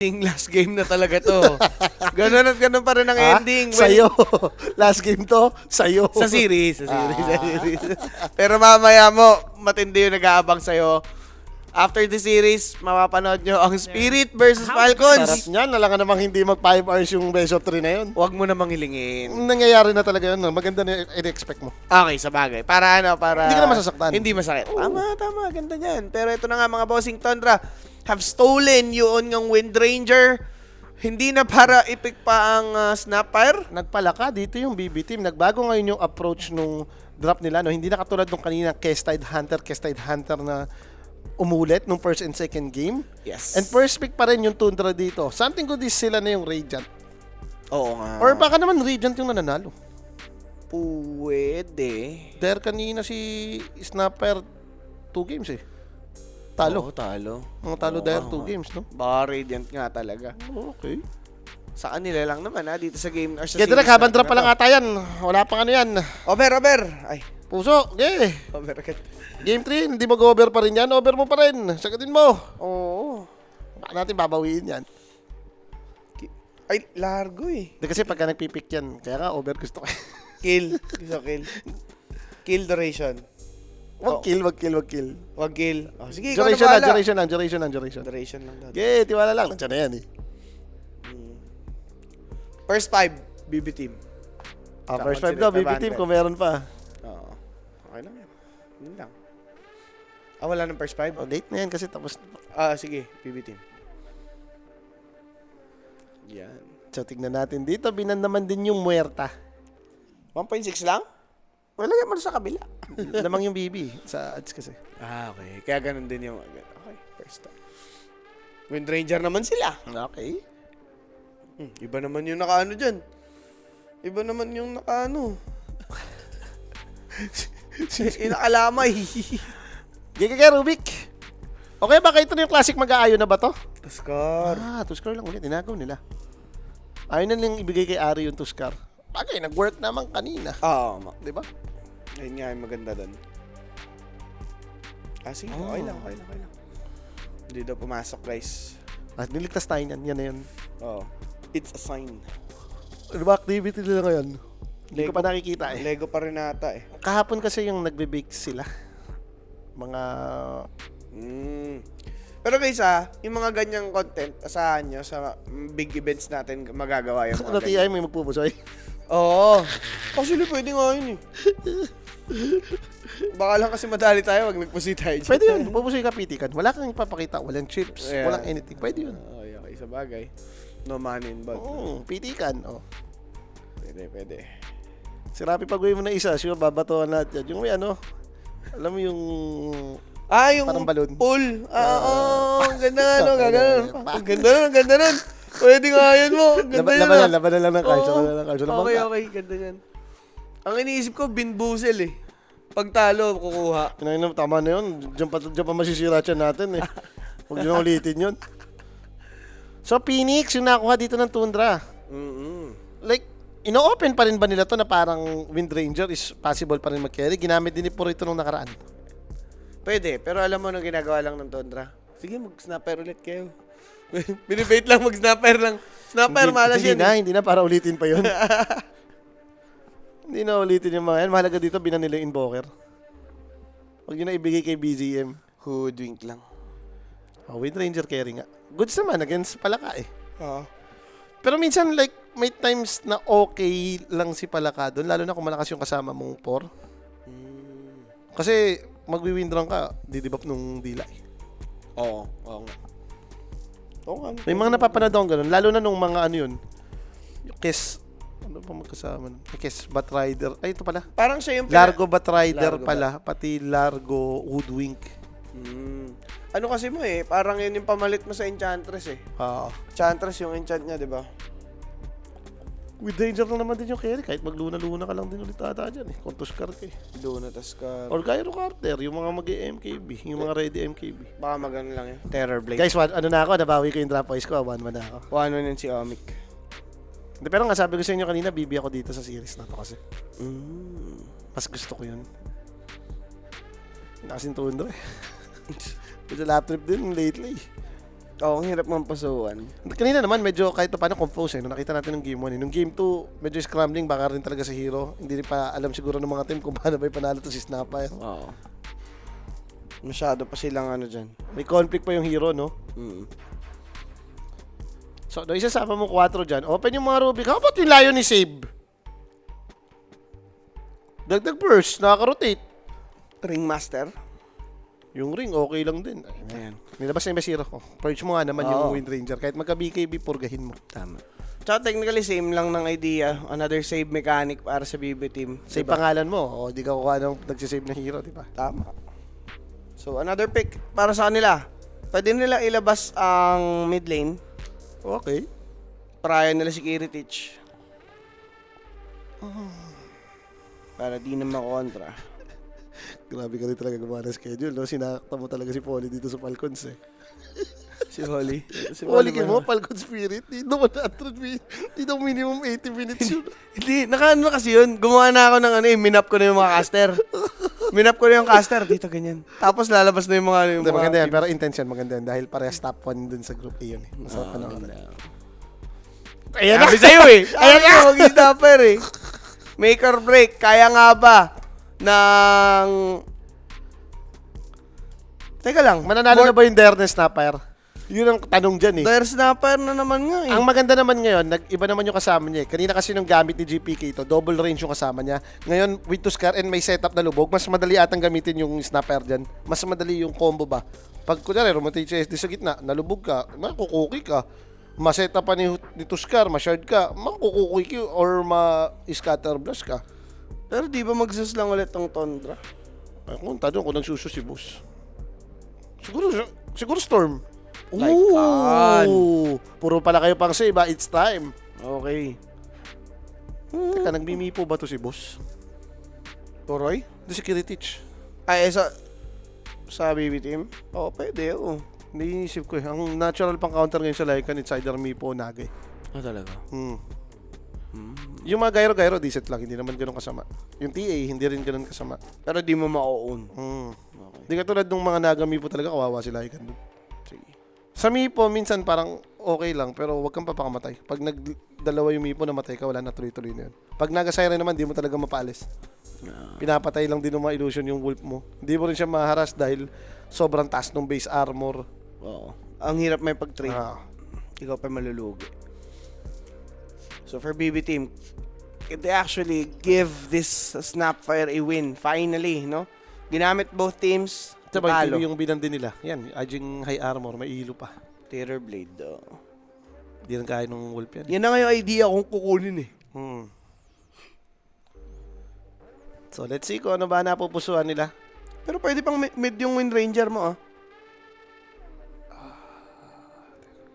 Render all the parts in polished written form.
Last game na talaga to. Ganun at ganun pa rin ang ending. Sa'yo. Last game to, sa'yo. Sa series. Sa series. Pero mamaya mo, matindi yung nag-aabang sa'yo. After the series, mapapanood nyo ang Spirit versus Sarap Falcons. niyan. Alam namang hindi mag 5 hours yung best of 3 na yun. Huwag mo namang hilingin. Nangyayari na talaga yun. Maganda na i-expect mo. Okay, sa bagay. Para para... Hindi ka na masasaktan. Hindi masakit. Tama. Ganda niyan. Pero ito na nga mga bossing Tundra have stolen yun ng Wind Ranger. Hindi na para ipik pa ang Snapfire. Nagpalaka dito yung BB team. Nagbago ngayon yung approach nung drop nila. No? Hindi na katulad nung kanina Kestide Hunter na umulit nung first and second game. Yes. And first pick pa rin yung Tundra dito. Something good is sila na yung Radiant. Oo nga. Or baka naman Radiant yung nananalo. Pwede. Dahil kanina si Snapper 2 games eh. Talo. Oo, talo. Mga talo dahil 2 games, no? Baka Radiant nga talaga. Okay. Sa kanila lang naman dito sa game or sa Kaya direk, habang drop pa lang ata yan. Wala pang ano yan. Over. Ay, Puso, okay. over agad. Game 3, hindi mag-over pa rin yan. Over mo pa rin. Sagatin mo. Oo. Baka natin babawiin yan. Ay, largo eh. Hindi kasi pagka nagpipick yan, kaya nga over gusto ko. Kill. Gusto kill. Kill duration. Wag kill. Wag kill. Oh, sige, ikaw na Duration bahala. lang. Duration lang daw. Okay, tiwala lang. Nandiyan na yan eh. First 5, BB team. First 5 daw, BB team kung meron pa. Oo. Okay lang yan. Yun lang. Wala ng first 5? Late na yan kasi tapos. Sige, BB team. Yan. So, tignan natin dito. Binan naman din yung Muerta. 1.6 lang? Wala yan mo sa kabila. Lamang yung BB sa ads kasi. Okay. Kaya ganun din yung... Okay, first time. Wind Ranger naman sila. Okay. Iba naman yung nakaano dyan. Iba naman yung nakaano. Inakalamay. Gigigay, Rubik. Okay, baka ito na yung classic mag-aayo na ba to? Tuskar. Tuskar lang ulit. Tinagaw nila. Ayaw na lang ibigay kay Ari yung Tuskar. Bagay, nag-work naman kanina. Di ba? Ayun nga yung maganda doon. Sige. Okay lang. Hindi daw pumasok, guys. At niligtas tayo yan. Yan na yun. It's a sign. Ano ba activity nila ngayon? Hindi ko pa nakikita eh. Lego pa rin ata eh. Kahapon kasi yung nagbe-bake sila. Mga... Pero guys yung mga ganyang content, asahan nyo sa big events natin magagawa yung mga TI may magpupusoy? Oo. Actually, pwede nga yun eh. Baka lang kasi madali tayo, wag nagpusi tayo dyan. Pwede yun, pupusoy ka pitikan. Wala kang ipapakita, walang chips, walang anything. Pwede yun. Okay, sa bagay. No money involved. Pitikan. Pwede. Si Rapi pag-uwi mo na isa, sure, babatuhan natin yan. Yung may ano, alam mo yung... yung parang balon. Pool. Ganda nga, Ganda nun. Pwede nga yan mo. Ganda yan. Laban na lang ng cards. Okay. Ganda yan. Ang iniisip ko, binbusel eh. Pag talo, kukuha. Tama na yun. Diyan pa masisira siya natin eh. Huwag nyo na ulitin yun. So, Phoenix, yung nakuha dito ng Tundra. Like, ino-open pa rin ba nila to na parang Wind Ranger is possible pa rin mag-carry? Ginamit din po rito nung nakaraan. Pwede, pero alam mo nung ginagawa lang ng Tundra. Sige, mag-snapper ulit kayo. Binibait lang, mag-snapper lang. Snapper, malas yan. Hindi na, para ulitin pa yun. Hindi na ulitin yung mga yan. Mahalaga dito, binan nila yung Invoker. Huwag yun na ibigay kay BGM. Hoodwink lang. Wind Ranger carry nga. Goods naman, against Palaka eh. Pero minsan, like, may times na okay lang si Palaka doon, lalo na kung malakas yung kasama mong 4. Kasi, magwi-windrun ka, didibap nung dila eh. Oo nga. May mga napapanood akong ganun, lalo na nung mga ano yun, yung Kiss, ano pa magkasama nun? Kiss, Batrider, ay ito pala. Parang siya yung... Largo Batrider pala, pati Largo Hoodwink. Ano kasi mo eh, parang yun yung pamalit mo sa Enchantress eh. Enchantress yung enchant niya, di ba? With Ranger na naman din yung carry, kahit magluna-luna ka lang din ulit ata dyan eh, kung Tuskar ka eh. Luna, Tuskar. Or Gyro Carter, yung mga mag-MKB, yung mga ready MKB. Baka magano lang yun. Terrorblade. Guys, ano na ako, nabawi ko yung drop voice ko, 1-1 na ako. 1-1 yun si Omic. Pero nga sabi ko sa inyo kanina, bibi ako dito sa series na to kasi. Mas gusto ko yun. Nakasing Tundra eh. Sa lap trip din lately. Oo, ang hirap mong pasuan. Kanina naman, medyo kahit paano confused Nung nakita natin ng game 1 Nung game 2, medyo scrambling, baka rin talaga si Hero. Hindi rin pa alam siguro ng mga team kung paano ba panalo to si Snapper. Oo. Masyado pa silang ano dyan. May conflict pa yung Hero, no? So, no, isasama mo 4 dyan. Open yung mga Rubik. How about yung Lion ni Save? Dagdag burst, nakaka-rotate. Ringmaster. Yung ring, okay lang din. Ayan. Nilabas na yung Zero. Purge mo nga naman yung Wind Ranger. Kahit magka-BKB, purgahin mo. Tama. Tsaka technically, same lang ng idea. Another save mechanic para sa BB team. Save pangalan mo. O, di ka kukuha ng nagsisave na hero, di ba? Tama. So, another pick para sa kanila. Pwede nila ilabas ang mid lane. Okay. Para nila si Kiritich. Para di na makontra. Grabe ka rin talaga gumawa ng schedule, no? Sinakta mo talaga si Polly dito sa Falcons, eh. Si Holly. Si Polly mo, Falcon Spirit. Di naman 100 minutes. Di daw minimum 80 minutes yun. Hindi, nakaano kasi yun. Gumawa na ako ng ano eh, minap ko na yung mga caster. Minap ko na yung caster, dito ganyan. Tapos lalabas na yung mga... Hindi, maganda yan. Pero intention, maganda yan. Dahil parehas top 1 dun sa group A yun, eh. Masarap pa naman. Ayan na! Sabi sa'yo eh! Ayan na! Mag-stopper eh! Make or break, kaya nga ba ng... Teka lang. Mananalo na ba yung Dare Snapper? Yun ang tanong dyan, eh. Dire Snapper na naman nga eh. Ang maganda naman ngayon, iba naman yung kasama niya, eh. Kanina kasi nung gamit ni GPK ito, double range yung kasama niya. Ngayon, with Tuskar and may setup na lubog, mas madali atang gamitin yung Snapper dyan. Mas madali yung combo ba. Pag kunyari, rotate si SD sa gitna, nalubog ka, makukuki ka. Ma-setup pa ni Tuskar, ma-shard ka, makukuki ka or ma-scatter blast ka. Pero di ba magsus lang ulit ang Tundra? Ay, kung tanong kung nagsuso si boss. Siguro Storm. Like Puro pala kayo pang save, it's time. Okay. Teka, nagmimipo ba to si boss? Toroy? Ito si Kiritich. Ay, sa BB team? Oo, pwede, oo. Hindi inisip ko eh. Ang natural pang counter ngayon sa Lycan, it's either Mipo o Nage. Ah, talaga? Yung mga gyro decent lang, hindi naman ganun kasama. Yung TA, hindi rin ganun kasama. Pero di mo ma-own. Hindi katulad ng mga Naga Mipo talaga, kawawa sila Lycan dun. Sige. Sa Mipo, minsan parang okay lang, pero wag kang papakamatay. Pag nagdalawa yung Mipo, namatay ka, wala na tuloy-tuloy na yun. Pag Naga Siren naman, di mo talaga mapaalis. Pinapatay lang din ng mga illusion yung wolf mo. Hindi mo rin siya maharas dahil sobrang taas ng base armor. Oo. Ang hirap may pag-trade. Ah. Ikaw pa malulugi. So for BB team, they actually give this Snapfire a win. Finally, no? Ginamit both teams. Diba, Talo. yung binandi nila. Yan, aging high armor, may ilo pa. Terror Blade, though. Hindi rin kaya ng wolf yan. Yan na nga yung idea kung kukunin eh. So, let's see kung ano ba napupusuan nila. Pero pwede pang mid yung Wind Ranger mo, ah.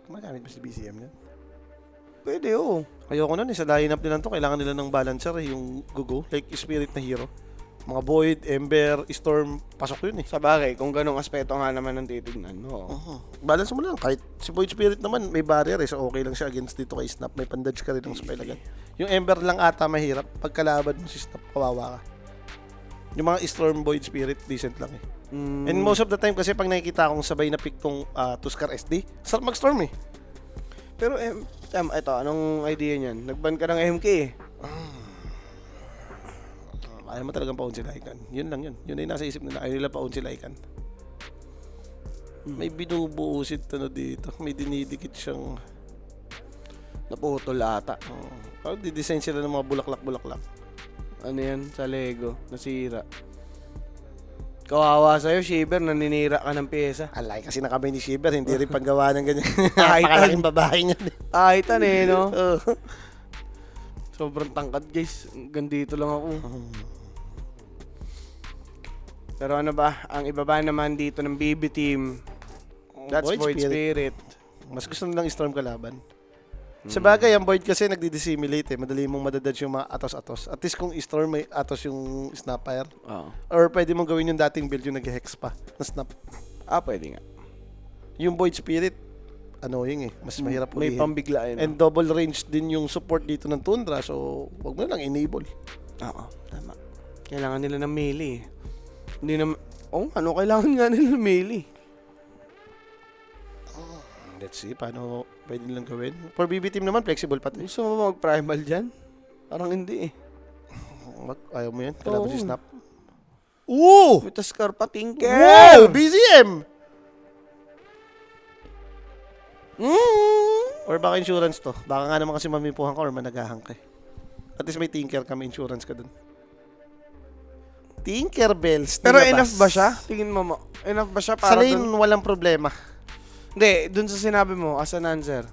Magamit ba si BCM yan? Pwede, oo. Ayoko nun, sa lineup nila to, kailangan nila ng balancer, yung Gugu, like Spirit na hero. Mga Void, Ember, Storm, pasok yun eh. Sa bagay, kung ganong aspeto nga naman ang titignan, no? Balance mo lang, kahit si Void Spirit naman, may barrier eh, so okay lang siya against dito kay Snap, may pandodge ka rin ng spell agad. Yung Ember lang ata mahirap, pagkalaban mo si Snap, kawawa ka. Yung mga Storm, Void Spirit, decent lang eh. And most of the time kasi pag nakikita akong sabay na pick tong Tuskar SD, sarap mag-Storm eh. Pero, ito, anong idea niyan? Nagban ka ng MK eh. Ayaw mo talagang paun sila Lycan. Yun lang yun. Yun ay nasa isip nila. Ayaw nila paun sila Lycan. May binubuusit ano dito. May dinidikit siyang... Naputol ata. Di-design sila ng mga bulaklak-bulaklak. Ano yan? Sa Lego. Nasira. Kawawa sa'yo, Shiver, naninira ka ng pyesa. Alay, kasi nakabay ni Shiver, hindi rin paggawa ng ganyan. Ay, Napakalaking babae niya. Aitan eh, no? Sobrang tangkad, guys. Gandito lang ako. Pero ano ba, ang ibaba naman dito ng BB team, that's Void Spirit. Mas gusto nilang Storm kalaban. Sa bagay, ang Void kasi nagdi-dissimulate eh. Madali mong madadodge yung mga atos-atos. At least kung Storm may atos yung Snapfire. Or pwede mong gawin yung dating build yung nag-hex pa na Snap. Pwede nga. Yung Void Spirit, annoying eh. Mas mahirap May ulihin. pambigla yun. And double range din yung support dito ng Tundra. So, wag mo na lang enable. Oo, tama. Kailangan nila ng melee. Hindi naman... kailangan nga nila ng melee. Let's see, paano pwede nilang gawin. For BB team naman, flexible pa to. Gusto mo mag-primal dyan? Parang hindi eh. Ayaw mo yan? Kailangan mo si Oo. Snap. Ooh! With a Scarpa Tinker! Wow! BZM! Or baka insurance to. Baka nga naman kasi mamipuhan ka or managahan ka eh. At least may Tinker ka, may insurance ka dun. Tinker Bells. Pero nilabas. enough ba siya? Tingin mo, enough ba siya Sa para lane, dun? walang problema. Hindi, dun sa sinabi mo, as an answer.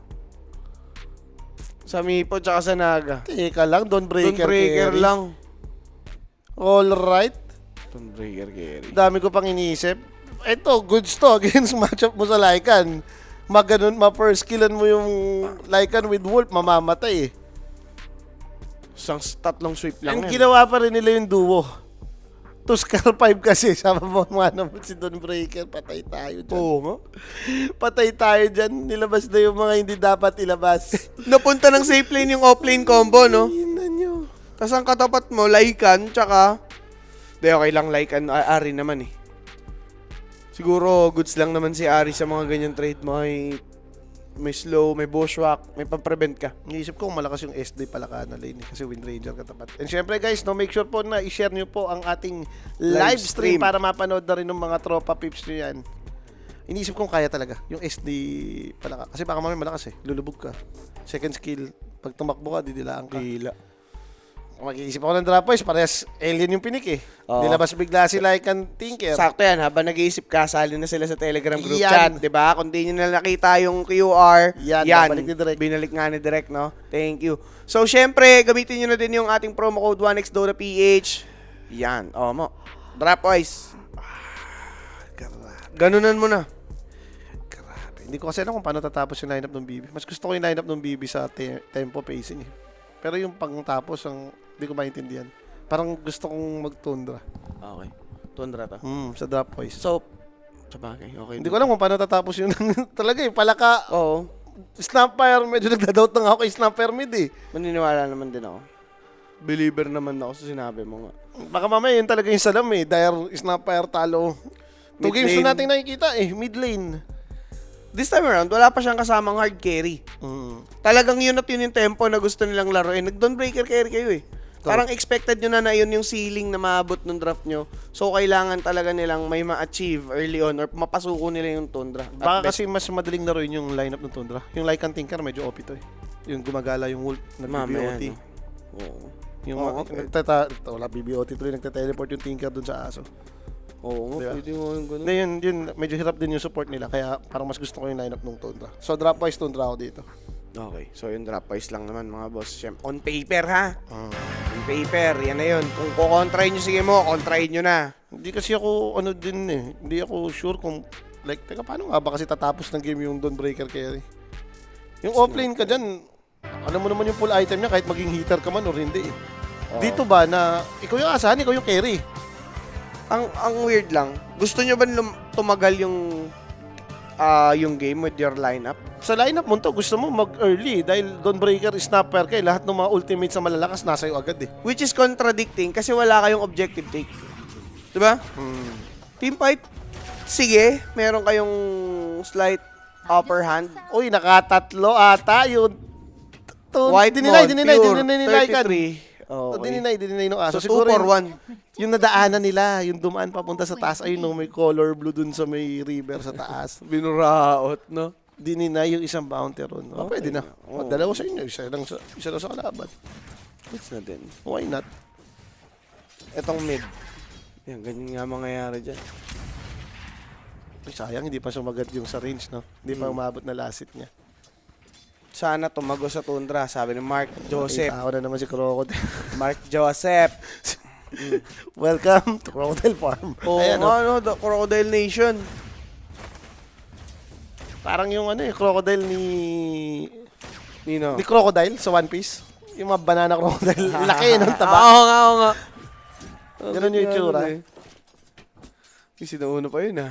Sa Mipo tsaka sa Naga. Teka lang, Dawnbreaker Breaker carry. lang. Alright. Breaker carry. Dami ko pang iniisip. Ito, goods to against matchup mo sa Lycan. Maganon, ma-first killan mo yung Lycan with Wolf, mamamatay eh. Isang tatlong sweep lang Ang yan. ginawa pa rin nila yung duo. Tuskar 5 kasi, sama mo nga naman si Dawnbreaker, patay tayo dyan. Oo nga. Patay tayo dyan, nilabas na yung mga hindi dapat ilabas. Napunta ng safe lane yung offlane combo, no? Yun na nyo. Tapos ang katapat mo, Lycan, tsaka... Di, okay lang, Lycan, Ari naman eh. Siguro, goods lang naman si Ari sa mga ganyan trade mo. May slow, may bushwhack, may pang-prevent ka. Naisip ko malakas yung SD pala ka na lane eh, kasi Wind Ranger katapat. And syempre guys, no, make sure po na i-share nyo po ang ating live stream para mapanood na rin ng mga tropa pips nyo yan. Iniisip kong kaya talaga yung SD pala ka. Kasi baka mamaya malakas eh, lulubog ka. Second skill, pag tumakbo ka, didilaan ka. Dila. Mag-iisip ako ng drop boys, parehas alien yung pinik eh. Oo. Nilabas bigla si Lycan Tinker. Sakto yan, habang nag-iisip ka, sali na sila sa Telegram group Yan. chat, di ba? Kung di nyo na nakita yung QR, Yan, yan, babalik ni Direk. binalik nga ni Direk, no? Thank you. So, syempre, gamitin nyo na din yung ating promo code 1xDotaPH. Yan, mo. Drop boys. Ganunan mo na. Grabe. Hindi ko kasi alam kung paano tatapos yung lineup ng BB. Mas gusto ko yung lineup ng BB sa tempo pacing eh. Pero yung pangtapos, hindi ko maintindihan. Parang gusto kong mag-tundra. Okay. Tundra to. Sa drop boys. So, sabagay, okay. Hindi ko alam kung paano tatapos yun. Talaga eh, palaka. Oo. Snapfire, medyo nagda-doubt na nga ako kay Snapfire mid eh. Maniniwala naman din ako. Believer naman ako sa sinabi mo nga. Baka mamaya yun talaga yung salam eh. Dire Snapfire talo. 2 Mid games lane. na natin nakikita eh. Mid lane. This time around, wala pa siyang kasamang hard carry. Talagang yun at yun yung tempo na gusto nilang laruin. Nag-Dawnbreaker carry kayo eh. Parang expected nyo na yun yung ceiling na maabot ng draft nyo. So, kailangan talaga nilang may ma-achieve early on or mapasuko nila yung Tundra. At Baka best, kasi mas madaling laruin yung lineup ng Tundra. Yung Lycan Tinker medyo OP to eh. Yung gumagala yung Wolf na mamaya, BBOT. no? Oo. Yung Oo, okay. wala BBOT tuloy, nagte-teleport yung Tinker dun sa aso. Oo nga, Diba? pwede mo yung ganun. Hindi, yun, medyo hirap din yung support nila. Kaya parang mas gusto ko yung lineup ng Tundra. So, drop-wise Tundra ako dito. Okay, so yung drop wise lang naman mga boss. Siyempre, on paper ha? On paper, yan na yun. Kung kukontrahin nyo, sige mo, kontrahin nyo na. Hindi kasi ako, din eh. Hindi ako sure kung, like, teka, paano nga ba kasi tatapos ng game yung Dawnbreaker carry? Yung offlane ka dyan, alam mo naman yung full item niya kahit maging hitter ka man or hindi eh. Dito ba na, ikaw yung asahan, ikaw yung carry. Ang weird lang, gusto nyo ba tumagal yung game with your lineup? Sa lineup mo to, gusto mo mag-early dahil Dawnbreaker, Snapper ka lahat ng mga ultimates na malalakas nasa iyo agad eh. Which is contradicting kasi wala kayong objective take. Diba? Team fight, sige, meron kayong slight upper hand. Uy, nakatatlo ata yun. White Dininay mode, ka. 33. Okay. Dininay nung aso. So, 2 for 1. Yung nadaanan nila, yung dumaan papunta sa taas, ayun no, may color blue dun sa may river sa taas. Binuraot, no? Dininay yung isang bounty ron. Oh, Okay. pwede na. Oo. Dalawa sa inyo, isa lang sa kalaban. It's na din. Why not? Etong mid. Yan, ganyan nga mangyayari dyan. Ay, sayang, hindi pa sumagat yung sa range, no? Hindi pa umabot na lasit niya. Sana tumago sa Tundra, sabi ni Mark Joseph. Nakita ko na naman si Crocodile. Mark Joseph. Welcome to Crocodile Farm. Oh, Ayan, no? ano, the Crocodile Nation. Parang yung Crocodile Nino. ni Crocodile sa One Piece. Yung mga banana crocodile. Laki nung taba. Oo nga. Ganun yung itsura. Yung sinuuna pa yun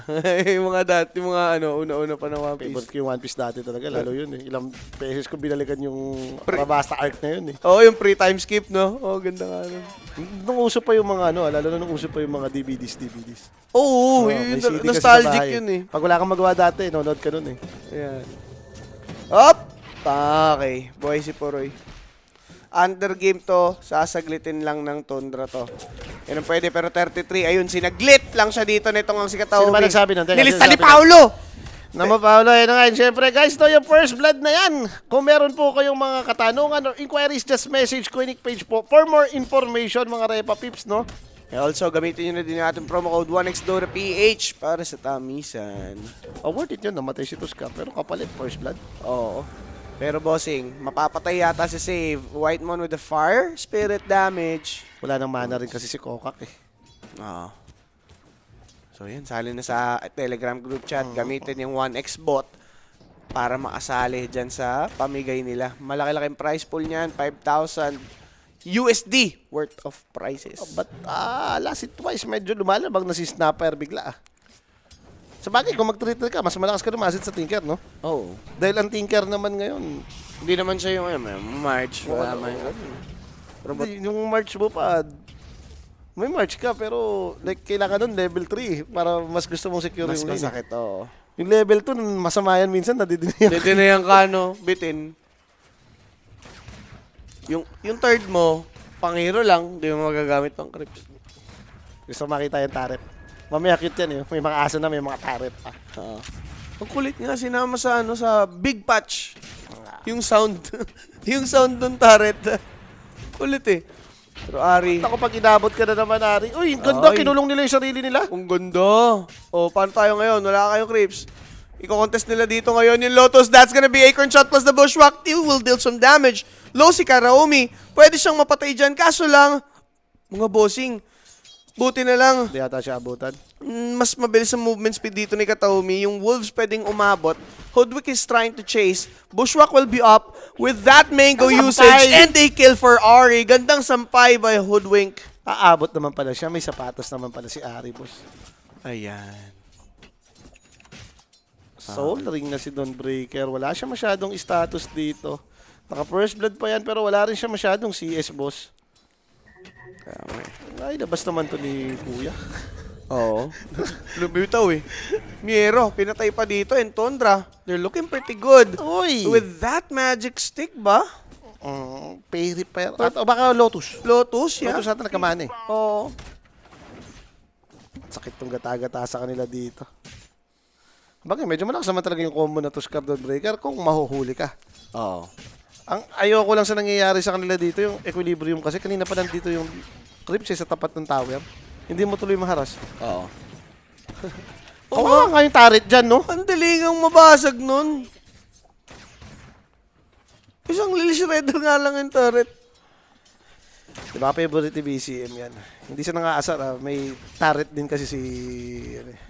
yung mga dati, yung mga una-una pa na One Piece. Favorite ko yung One Piece dati talaga. Lalo yun eh. Ilang beses ko binalikan yung Arabasta arc na yun eh. Oo, yung pre-time skip, no? Oo, ganda nga nun. Nung uso pa yung mga lalo na nung uso pa yung mga DVDs. Oo, May yun, CD kasi sa nostalgic bahay. yun eh. Pag wala kang magawa dati, nanonood ka nun eh. Ayan. Op! Okay. Buhay si Puroy. Under game to. Sasaglitin lang ng Tundra to. Yan ang pwede. Pero 33. Ayun, sinaglit lang siya dito nitong ang si Kataomi. Sino ba nagsabi nun? Teka, Nilista sino ni sabi nun? Paolo! Namo Paolo, ayun na nga. Siyempre guys, to yung first blood na yan. Kung meron po kayong mga katanungan or inquiries, just message Quinic page po for more information mga Repa Pips, no? Also, gamitin nyo na din yung ating promo code 1xDoraPH para sa tamisan. Oh, worth it yun. Namatay si Tuska. Pero kapalit, first blood. Oo. Pero bossing, mapapatay yata si Save. Whitemon with the fire, spirit damage. Wala nang mana rin kasi si Kokak eh. Oo. So yan, sali na sa Telegram group chat. Gamitin yung 1x bot para makasali dyan sa pamigay nila. Malaki-laking prize pool niyan, 5,000 USD worth of prizes. But last it twice, medyo lumalabag na si Snapper bigla. Sa bagay, kung mag-treater ka, mas malakas ka lumasit sa Tinker, no? Oh. Dahil ang Tinker naman ngayon, Hindi naman siya yung March. Wala man yun. Pero ba't yung March mo pa, may March ka, pero like, kailangan nun level 3 para mas gusto mong secure mas yung lane. masakit, oo. Yung level 2, masama yan minsan, nadidinayan. Didinayan ka, no? Bitin. Yung third mo, pang hero lang, di mo magagamit pang creeps. Gusto makita yung turret. Mamaya cute yan eh. May mga aso na, may mga turret pa. Oo. Ang kulit nga, sinama sa sa big patch. Yung sound. yung sound ng turret. Kulit eh. Pero Ari, Ako pag inabot ka na naman, Ari. Uy, ang ganda, Ay. kinulong nila yung sarili nila. ang ganda. O, paano tayo ngayon? Wala kayong creeps. Iko-contest nila dito ngayon yung Lotus. That's gonna be Acorn Shot plus the Bushwhack. You will deal some damage. Low si Karaomi. Pwede siyang mapatay dyan. Kaso lang, mga bossing, buti na lang. Hindi ata siya abutan. Mas mabilis ang movement speed dito ni Kataomi. Yung Wolves pwedeng umabot. Hoodwick is trying to chase. Bushwhack will be up with that mango Ang usage sampay. and a kill for Ari. Gandang sampay by Hoodwink. Aabot naman pala siya. May sapatos naman pala si Ari, boss. Ayan. Soul Ring na si Dawnbreaker. Wala siya masyadong status dito. Naka first blood pa yan pero wala rin siya masyadong CS, boss. Ay, labas naman to ni Kuya. Oo. Lumitaw eh. Miero, pinatay pa dito and Tundra. They're looking pretty good. Uy! With that magic stick ba? Pay repair. At, o baka Lotus. Lotus, yeah. Lotus ata nagkamana eh. Oo. Sakit tong gata-gata sa kanila dito. Bagay, medyo malakas naman talaga yung combo na to Scar Dawnbreaker kung mahuhuli ka. Oo. Ang ayoko lang sa nangyayari sa kanila dito, yung equilibrium kasi kanina pa nandito yung creeps sa tapat ng tower. Hindi mo tuloy maharas. Oo. Oo nga yung turret dyan, no? Ang dalingang mabasag nun. Isang Lily Shredder nga lang yung turret. Diba, favorite ni BCM yan. Hindi siya nangaasar, may turret din kasi si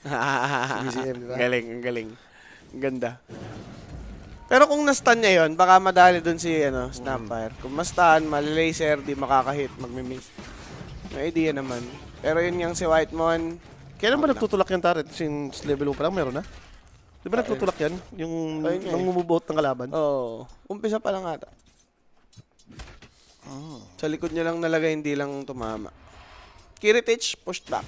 BCM, diba? Galing, ang galing. Ang ganda. Pero kung na-stun niya yun, baka madali dun si Snapfire. Kung ma-stun, mali-laser, di makakahit, magmi-miss. May idea naman. Pero yun yung si Whitemon. Kailan ba nagtutulak yung turret? Since level 1 pa lang, meron na? Di ba nagtutulak yan? Yung Ayun nga eh. nangmumubot ng kalaban? Oo. Umpisa pa lang ata. Sa likod niya lang nalagay, hindi lang tumama. Kiritich, pushed back.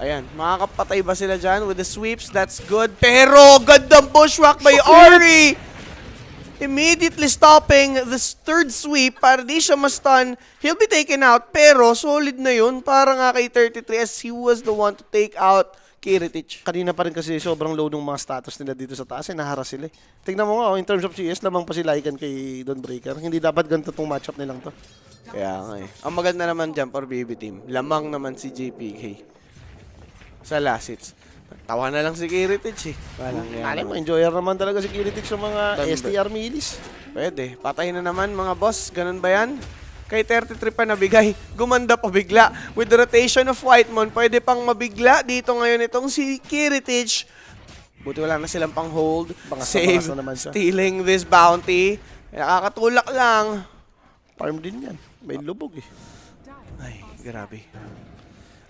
Ayan, makakapatay ba sila dyan with the sweeps? That's good. Pero, gandang bushwhack by Ari! Immediately stopping the third sweep para di siya ma-stun. He'll be taken out, pero solid na yun para nga kay 33 as he was the one to take out Kiritich. Kanina pa rin kasi sobrang low ng mga status nila dito sa taas, naharas sila eh. Tingnan mo nga, in terms of CS, lamang pa si Lycan kay Dawnbreaker. Hindi dapat ganito tong matchup nilang to. Kaya nga eh. Ang maganda naman dyan for BB team, lamang naman si JPK sa last hits. Tawa na lang si Kiritich eh. Walang yan. Alam mo, enjoyer naman talaga si Kiritich sa mga Danbe. STR milis. Pwede. Patay na naman mga boss. Ganun ba yan? Kay 33 pa nabigay. Gumanda pa bigla. With the rotation of Whitemon, pwede pang mabigla dito ngayon itong si Kiritich. Buti wala na silang pang hold. Save, na naman siya. stealing this bounty. Nakakatulak lang. Farm din yan. May lubog eh. Ay, grabe.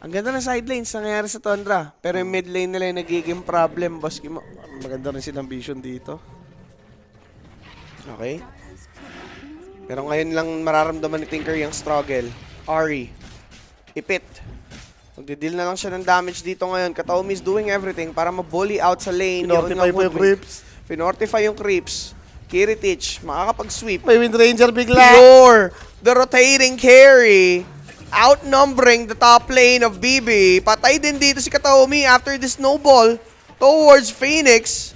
Ang ganda ng side lanes nangyayari sa Tundra. Pero yung mid lane nila yung nagiging problem, boss Kimo. Maganda rin silang vision dito. Okay. Pero ngayon lang mararamdaman ni Tinker yung struggle. Ari. Ipit. Magdi-deal na lang siya ng damage dito ngayon. Kataomi is doing everything para ma-bully out sa lane. Pinortify po yung creeps. Pinortify yung creeps. Kiritich, makakapag-sweep. May Wind Ranger bigla. Pure, the rotating carry, outnumbering the top lane of BB. Patay din dito si Kataomi after the snowball towards Phoenix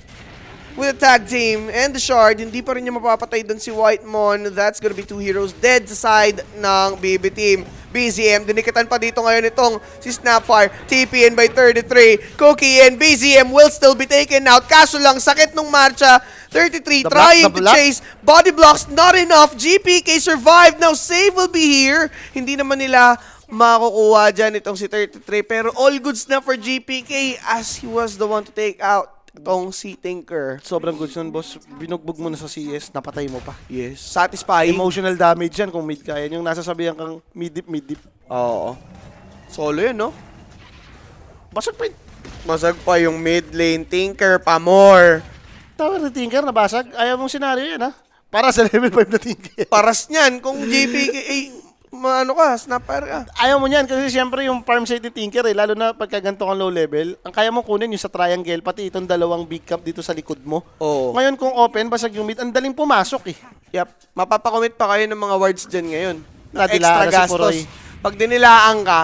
with a tag team and the shard. Hindi pa rin niya mapapatay doon si Whitemon. That's gonna be 2 heroes dead sa side ng BB team. BZM, dinikatan pa dito ngayon itong si Snapfire. TPN by 33. Cookie and BZM will still be taken out. Kaso lang, sakit nung marcha. 33 The trying block, the to block. chase. Body blocks not enough. GPK survived. Now save will be here. Hindi naman nila makukuha dyan itong si 33. Pero all goods na for GPK as he was the one to take out itong si Tinker. Sobrang good nun, boss. Binugbog mo na sa CS, napatay mo pa. Yes. Satisfying. Emotional damage yan kung mid kaya. Yung nasasabihan kang mid-dip. Oo. Solo yun, no? Basag pa yun. Masag pa yung mid lane. Tinker pa more. Tower ni Tinker, nabasag. Ayaw mong senaryo yan, ha? Para sa level 5 na Tinker. Paras niyan kung GPK, ano ka, snapper ka. Ayaw mo niyan kasi siyempre yung farm side ni Tinker lalo na pagka ganito kang low level, ang kaya mong kunin yung sa triangle, pati itong dalawang big cap dito sa likod mo. Oo. Ngayon kung open, basag yung mid, ang daling pumasok eh. Yep. Mapapakomit pa kayo ng mga wards dyan ngayon. Nadilaan Extra na si gastos. Puroy. Pag dinilaan ka,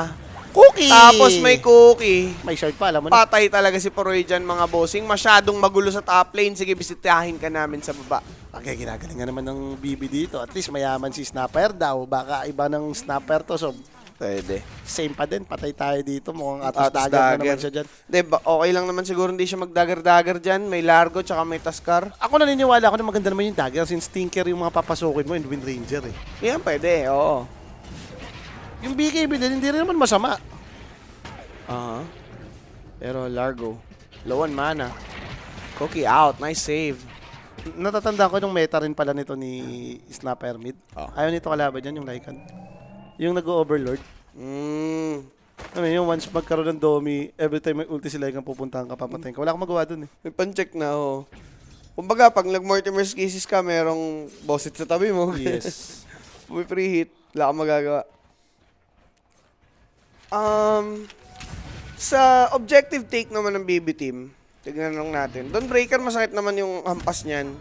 Cookie! tapos may cookie, May shard pa, alam mo na. patay talaga si Puroy dyan mga bossing. Masyadong magulo sa top lane. Sige, bisitahin ka namin sa baba. Okay, ginagalingan naman ng BB dito. At least mayaman si Snapper daw. Baka iba ng Snapper to. So, Pwede. same pa din. Patay tayo dito. Mukhang atas Atas dagger na dagger. naman siya dyan. Diba, okay lang naman siguro hindi siya magdagger-dagger dyan. May largo tsaka may taskar. Ako naniniwala ako na maganda naman yung dagger since Tinker yung mga papasukin mo in Wind Ranger eh. Yan, pwede. Oo. Yung BKB din, hindi rin naman masama. Aha. Pero largo. Low on mana. Cookie out. Nice save. Natatanda ko nung meta rin pala nito ni Snapper mid. Oh. Ayaw nito kalaban yan, yung Lycan. Yung nag-overlord. Ano yung once magkaroon ng Domi, every time may ulti si Lycan pupuntahan ka, papatayin ka. Wala kang magawa dun eh. May pan-check na, oh. Kumbaga, pag nag-Mortimer's cases ka, merong bosset sa tabi mo. Yes. May free hit. Wala kang magagawa. Sa objective take naman ng BB team, tignan lang natin. Dawnbreaker, masakit naman yung hampas niyan.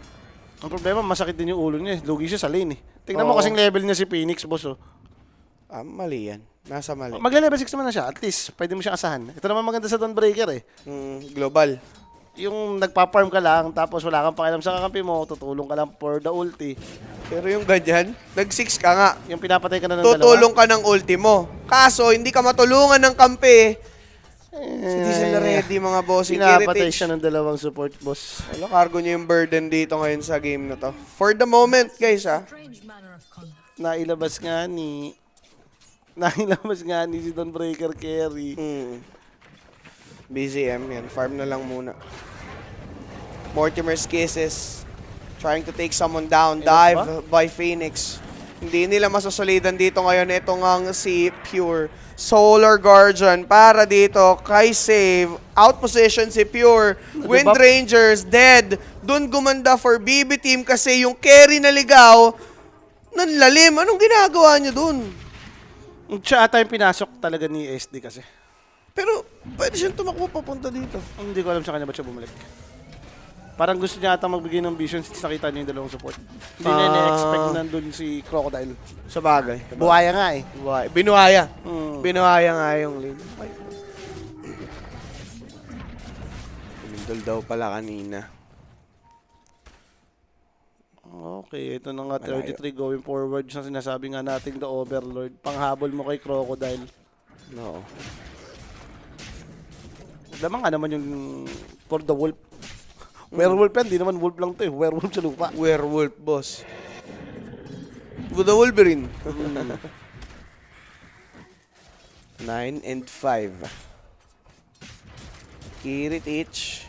Ang problema, masakit din yung ulo niya. Lugi siya sa lane eh. Tingnan mo Oo. kasing level niya si Phoenix, boss oh. Mali yan. Nasa mali. Magle-level 6 naman na siya. At least, pwede mo siya asahan. Ito naman maganda sa Dawnbreaker eh. Global. Yung nagpa-farm ka lang, tapos wala kang pakialam sa kakampi mo, tutulong ka lang for the ulti. Pero yung ganyan, nag-6 ka nga. Yung pinapatay ka na ng Tutulong ka ng ulti mo. Kaso, hindi ka matulungan ng kampi. Hindi sila ready, mga bossing. Pinapatay Heritage. siya ng dalawang support, boss. Wala, cargo niya yung burden dito ngayon sa game na to. For the moment, guys, ha. Nailabas nga ni si Dawnbreaker carry. BZM yan. Farm na lang muna. Mortimer's Kisses. Trying to take someone down. Dive by Phoenix. Hindi nila masasolidan dito ngayon. Ito nga si Pure. Solar Guardian para dito kay Save. Out position si Pure. Wind Diba? Rangers dead. Doon gumanda for BB team kasi yung carry na ligaw nanlalim. Anong ginagawa niyo doon? Siya ata yung pinasok talaga ni SD kasi. Pero pwede siyang tumakbo papunta dito. Hindi ko alam sa kanya ba't siya bumalik. Parang gusto niya ata magbigay ng vision since nakita niya yung dalawang support. Hindi niya na-expect nandun si Crocodile. Sa bagay. Buhaya nga eh. Binuhaya. Mm. Binuhaya nga yung lane. Tumindol daw pala kanina. Okay, ito na nga 33 going forward sa sinasabi nga nating the Overlord. Panghabol mo kay Crocodile. No. Lamang nga naman yung for the wolf. Werewolf yan, di naman wolf lang to eh. Werewolf sa lupa. Werewolf, boss. With the Wolverine. 9 and 5. Kiritich.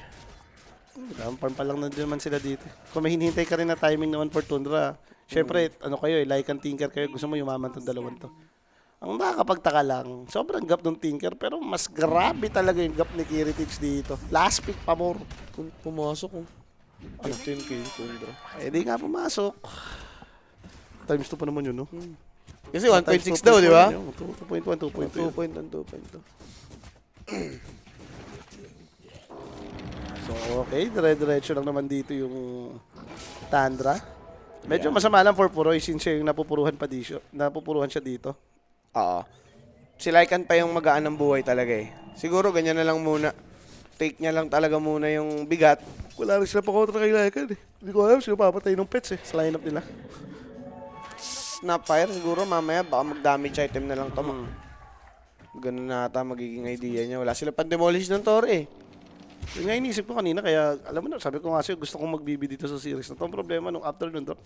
Farm pa lang nandiyan man sila dito. Kung may hinihintay ka rin na timing naman for Tundra, syempre, ano kayo eh, Lycan Tinker kayo, gusto mo yumaman tong dalawang to. Ang nakakapagtaka lang, sobrang gap ng Tinker, pero mas grabe talaga yung gap ni Kiritich dito. Last pick pa more. Pumasok ko. 15k yung Tundra. Eh di nga pumasok. Times 2 pa naman yun, no? Kasi 1.6 daw, di ba? 2.1, 2.2. 2.1. So, okay, dire-diretso lang naman dito yung Lissandra. Medyo masama lang for Puroy since siya yung napupuruhan siya dito. Oo. Si Lycan pa yung magaan ng buhay talaga eh. Siguro ganyan na lang muna. Take niya lang talaga muna yung bigat. Wala rin sila pa kontra kay Lycan eh. Hindi ko alam sino papatay ng pets eh sa lineup nila. Snapfire siguro mamaya baka mag-damage item na lang to. Ganun na ata magiging idea niya. Wala sila pan-demolish ng Torre eh. Yun nga inisip ko kanina kaya alam mo na sabi ko nga sa'yo gusto kong mag-BB dito sa series na to. Ang problema nung after nung drop.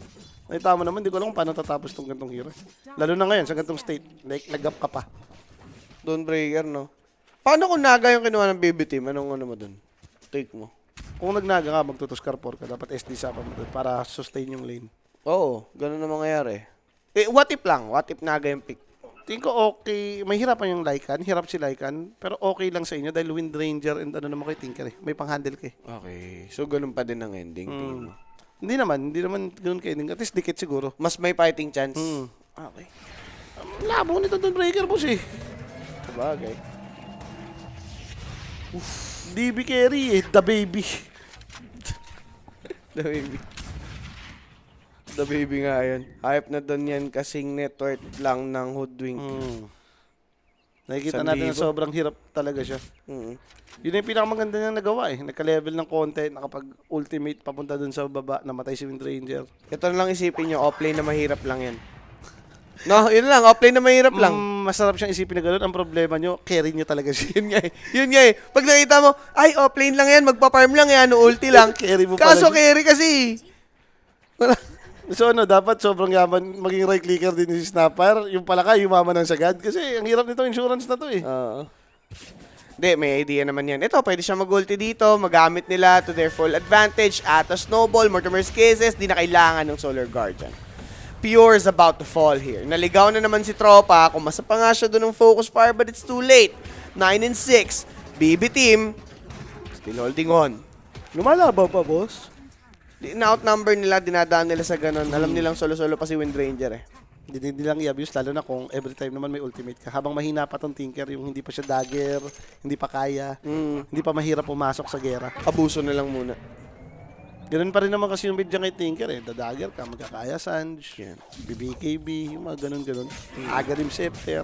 Ay tama naman, di ko alam kung paano tatapos tong gantong hero. Lalo na ngayon sa gantong state. Like nag-up ka pa. Dawnbreaker, no? Paano kung Naga yung kinuha ng BB team? Anong ano mo dun? Take mo. Kung nagnaga ka, magtutuskar 4 ka. Dapat SD sa pa mo dun para sustain yung lane. Oo, ganun na mangyayari. Eh, what if lang? What if Naga yung pick? Tingin ko okay. May hirapan yung Lycan. Hirap si Lycan. Pero okay lang sa inyo dahil Wind Ranger and ano naman kayo Tinker eh. May pang-handle ka eh. Okay. So, ganun pa din ang ending. Team. Hindi naman ganun ka ending. At least dikit siguro. Mas may fighting chance. Okay. Labo nito doon breaker boss eh. Sabagay. DB carry eh. The baby. The baby. The baby nga yun. Hype na doon yan kasing net worth lang ng Hoodwink. Nakikita 1,000. natin na sobrang hirap talaga siya. Yun yung pinakamaganda niyang nagawa eh. Nagka-level ng content, nakapag-ultimate papunta dun sa baba, namatay si Wind Ranger. Ito na lang isipin nyo, offlane na mahirap lang yan. No, yun lang, offlane na mahirap lang. Masarap siyang isipin na gano'n. Ang problema nyo, carry nyo talaga siya. Yun nga eh. Yun nga eh. Pag nakita mo, ay, offlane lang yan, magpa-farm lang yan, ulti lang. Carry mo pala Kaso siya. carry kasi. Wala. So ano, dapat sobrang yaman, maging right clicker din si Snapper. Yung pala ka, yumaman ng sagad. Kasi ang hirap nito insurance na to eh. Oo. Hindi, may idea naman yan. Ito, pwede siya mag-ulti dito, magamit nila to their full advantage. At a snowball, Mortimer's Kisses, di na kailangan ng Solar Guardian. Pure is about to fall here. Naligaw na naman si Tropa. Kumasa pa nga siya doon ng Focus Fire, but it's too late. 9-6. BB team, still holding on. Lumalabaw pa, boss. Na-outnumber nila, dinadaan nila sa ganun. Alam nilang solo-solo pa si Wind Ranger eh. Hindi lang i-abuse, lalo na kung every time naman may ultimate ka. Habang mahina pa tong Tinker, yung hindi pa siya dagger, hindi pa kaya, hindi pa mahirap pumasok sa gera. Abuso na lang muna. Ganun pa rin naman kasi yung bid dyan kay Tinker eh. Dadagger ka, magkakaya Sanj, Yan. BBKB, yung mga ganun-ganun. Aganim Scepter.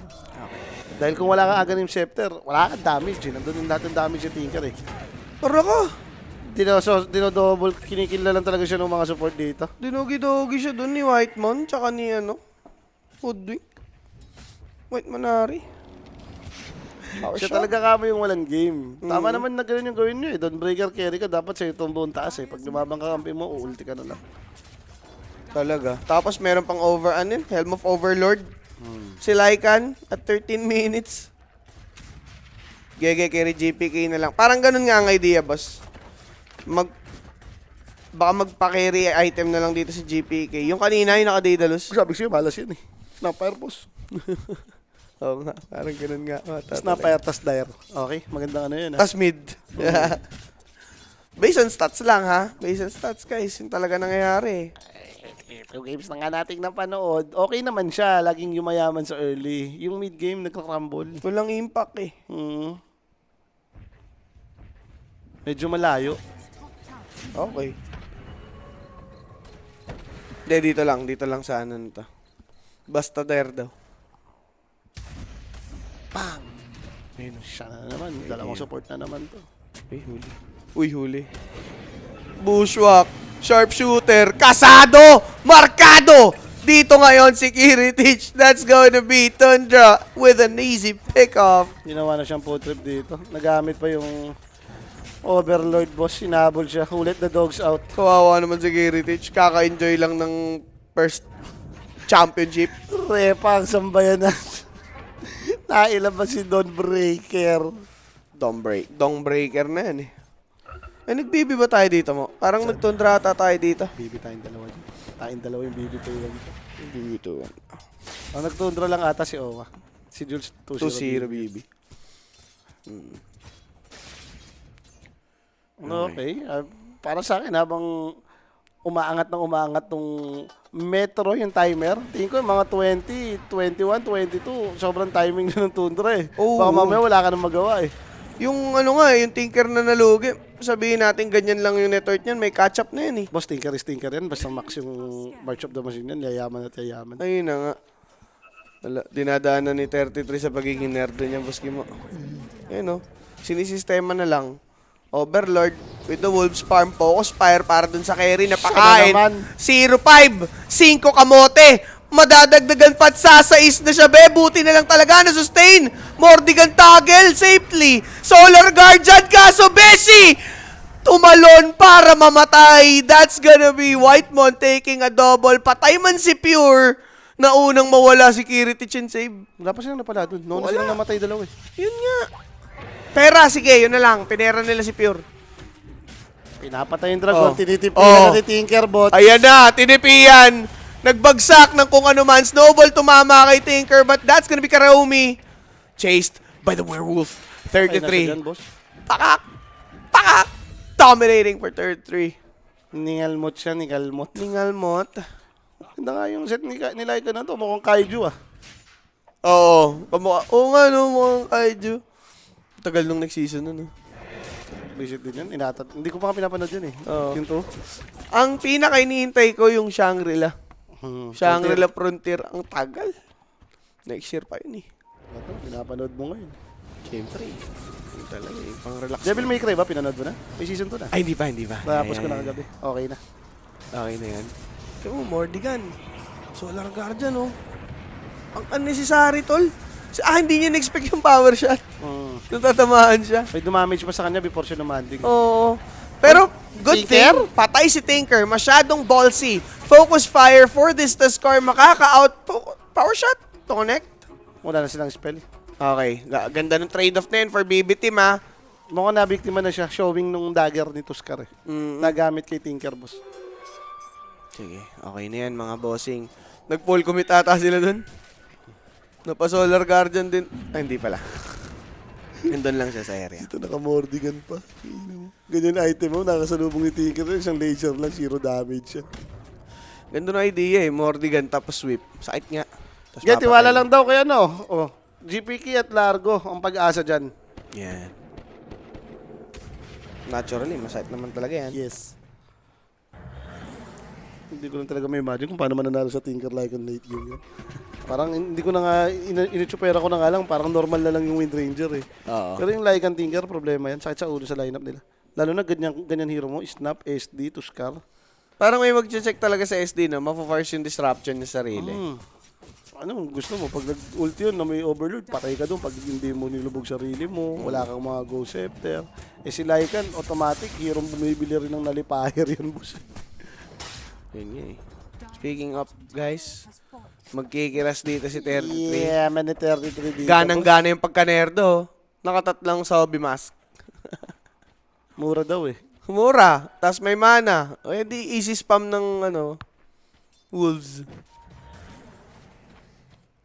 Dahil kung wala kang Aganim Scepter, wala kang damage eh. Nandun yung lahat ng damage yung Tinker eh. Pero ako, Dinodouble, kinikilla lang talaga siya ng mga support dito. dinugi-dogi siya doon ni Whitemon, tsaka ni Hoodwink. White Manari. Siya talaga kamo yung walang game. Tama naman na ganun yung gawin nyo eh. Dawnbreaker carry ka, dapat sa'yo itong buong taas eh. Pag lumabang ka kampi mo, uulti ka na lang. Talaga. Tapos meron pang Helm of Overlord. Si Lycan at 13 minutes. Gege carry GPK na lang. Parang ganun nga ang idea, boss. Baka magpa-carry item na lang dito si GPK. Yung kanina, yung naka-Daedalus. Sabi siya, malas yun eh. Snapfire boss. Oo nga, parang ganun nga. Snapfire tas dire. Okay, magandang ano yun ha. Tas mid. Based on stats lang ha. Based on stats guys. Yung talaga nangyayari. 2 games na nga nating napanood. Okay naman siya, laging yumayaman sa early. Yung mid game, nagka-crumble. Walang impact eh. Medyo malayo. Okay. Hindi, dito lang sa ano nito. Basta there daw. Bang! Ayun, siya na naman. Dalawang support na naman to. Huli. Uy, huli. Bushwhack. Sharpshooter. Kasado! Markado! Dito ngayon si Kiritich. That's gonna be Tundra with an easy pick-off. Ginawa na siyang food trip dito. Nagamit pa yung Overlord boss. Sinabol siya. Ulit the dogs out. Kawawa naman si Kiritich. Kaka-enjoy lang ng first championship. Repa ang sambayanan. Nailabas si Dawnbreaker. Dawnbreaker na yan eh. Ay, nag-BB ba tayo dito mo? Parang nagtundra ata tayo dito. BB tayong dalawa dyan. Tayong dalawa yung BB to yun. BB to. Ang nagtundra lang ata si Owa. Si Jules 2-0 BB. Okay. Para sa akin, habang umaangat tong Metro, yung timer, tingin ko yung mga 20, 21, 22, sobrang timing na ng Tundra eh. Oo. Baka mamaya wala ka nang magawa eh. Yung ano nga, yung Tinker na nalugi. sabihin natin ganyan lang yung net worth niyan, may catch-up na yan eh. Boss, tinker is tinker yan. Basta max yung March of the Machine yan. Yayaman at yayaman. Ayun na nga. Wala, dinadaanan ni 33 sa pagiging nerd niya, boss mo. Ayun o. Sinisistema na lang. Overlord with the Wolves Farm Focus Fire para dun sa carry na pakain. naman. 0-5, 5 kamote. Madadagdagan pa at sasais na siya, be. Buti na lang talaga na sustain. Mordigan toggle safely. Solar Guardian kaso Beshi tumalon para mamatay. That's gonna be Whitemon taking a double. Patay man si Pure na unang mawala si Kiriti Chin save. Wala pa silang napala dun. Noon na Wala. silang namatay dalawa eh. Yun nga. Pera, sige, yun na lang. Pinera nila si Pure. Pinapatay yung dragon. Oh. Tinitipihan na ni Tinkerbot. Ayan na, tinipian. Nagbagsak ng kung ano man. Snowball tumama kay Tinker, but that's gonna be Karaomi. Chased by the werewolf. Ay, nasa 33. dyan, boss. Pakak! Pakak! Dominating for 33. Ningalmot siya, ningalmot. Ningalmot. Ganda nga yung set ni Laika na to. Mukhang kaiju ah. Oo. Oo nga no, mukhang kaiju. Tagal nung next season nun. Visit din yan. Hindi ko pa nga pinapanood yun eh. Oo. Yung to. Ang pinaka inihintay ko yung Shangri-La. Hmm. Shangri-La Frontier. Ang tagal. Next year pa yun eh. Ito, pinapanood mo ngayon. Siyempre. Yun talaga eh. Pang-relax. Devil May Cry ba? Pinanood mo na? May season 2 na. Ay, hindi pa, hindi pa. Tapos ko Ayan, na ayan. kagabi. Okay na. Okay na yan. Kaya mo, Mordigan. Solar Guardian, oh. Ang unnecessary, tol. Hindi niya na-expect yung power shot. Natatamaan siya. May dumamage pa sa kanya before siya lumanding. Oo. Pero, good Tinker? thing, patay si Tinker. Masyadong ballsy. Focus fire for this to score. Makaka-out. Power shot to connect. Wala na silang spell. Okay. Ganda ng trade-off na yun for BB Team, ha. Mukhang nabiktima na siya showing nung dagger ni Tuskar eh. Nagamit kay Tinker, boss. Sige. Okay na yan, mga bossing. Nag-full commit ata sila dun. Napa-Solar Guardian din. Ay, hindi pala. Nandun lang siya sa area. Ito naka-mordigan pa. Ganyan item mo, nakasalubong ni Tinker. Isang laser lang, 0 damage siya. Ganda na idea eh. Mordigan tapos sweep. Sakit nga. Tapos Yan, tiwala papatay. lang daw kaya no. Oh, GPK at Largo ang pag-asa dyan. Yan. Naturally, masakit naman talaga yan. Yes. Hindi ko lang talaga may imagine kung paano mananalo sa Tinker like on late game yan. Parang hindi ko na nga, initsupera ko na nga lang, parang normal na lang yung Wind Ranger eh. Oo. Pero yung like on Tinker, problema yan. Sakit sa ulo sa lineup nila. Lalo na ganyan hero mo, Snap, SD, Tuskar. Parang may mag-check talaga sa SD, no? Mapo-force yung disruption niya sarili. Ano, gusto mo, pag nag-ult yun na may overload, patay ka doon. Pag hindi mo nilubog sarili mo, wala kang mga Ghost Scepter. Eh si Lycan, automatic, hero bumibili rin ng nullifier yun, boss. Yun nga eh. Speaking of, guys, magkikiras dito si 33. Yeah, man, 33 dito. Ganang-gana yung pagka-nerdo. Nakatatlang zombie mask. Mura daw eh. Mura. Tapos may mana. O edi easy spam ng ano, wolves.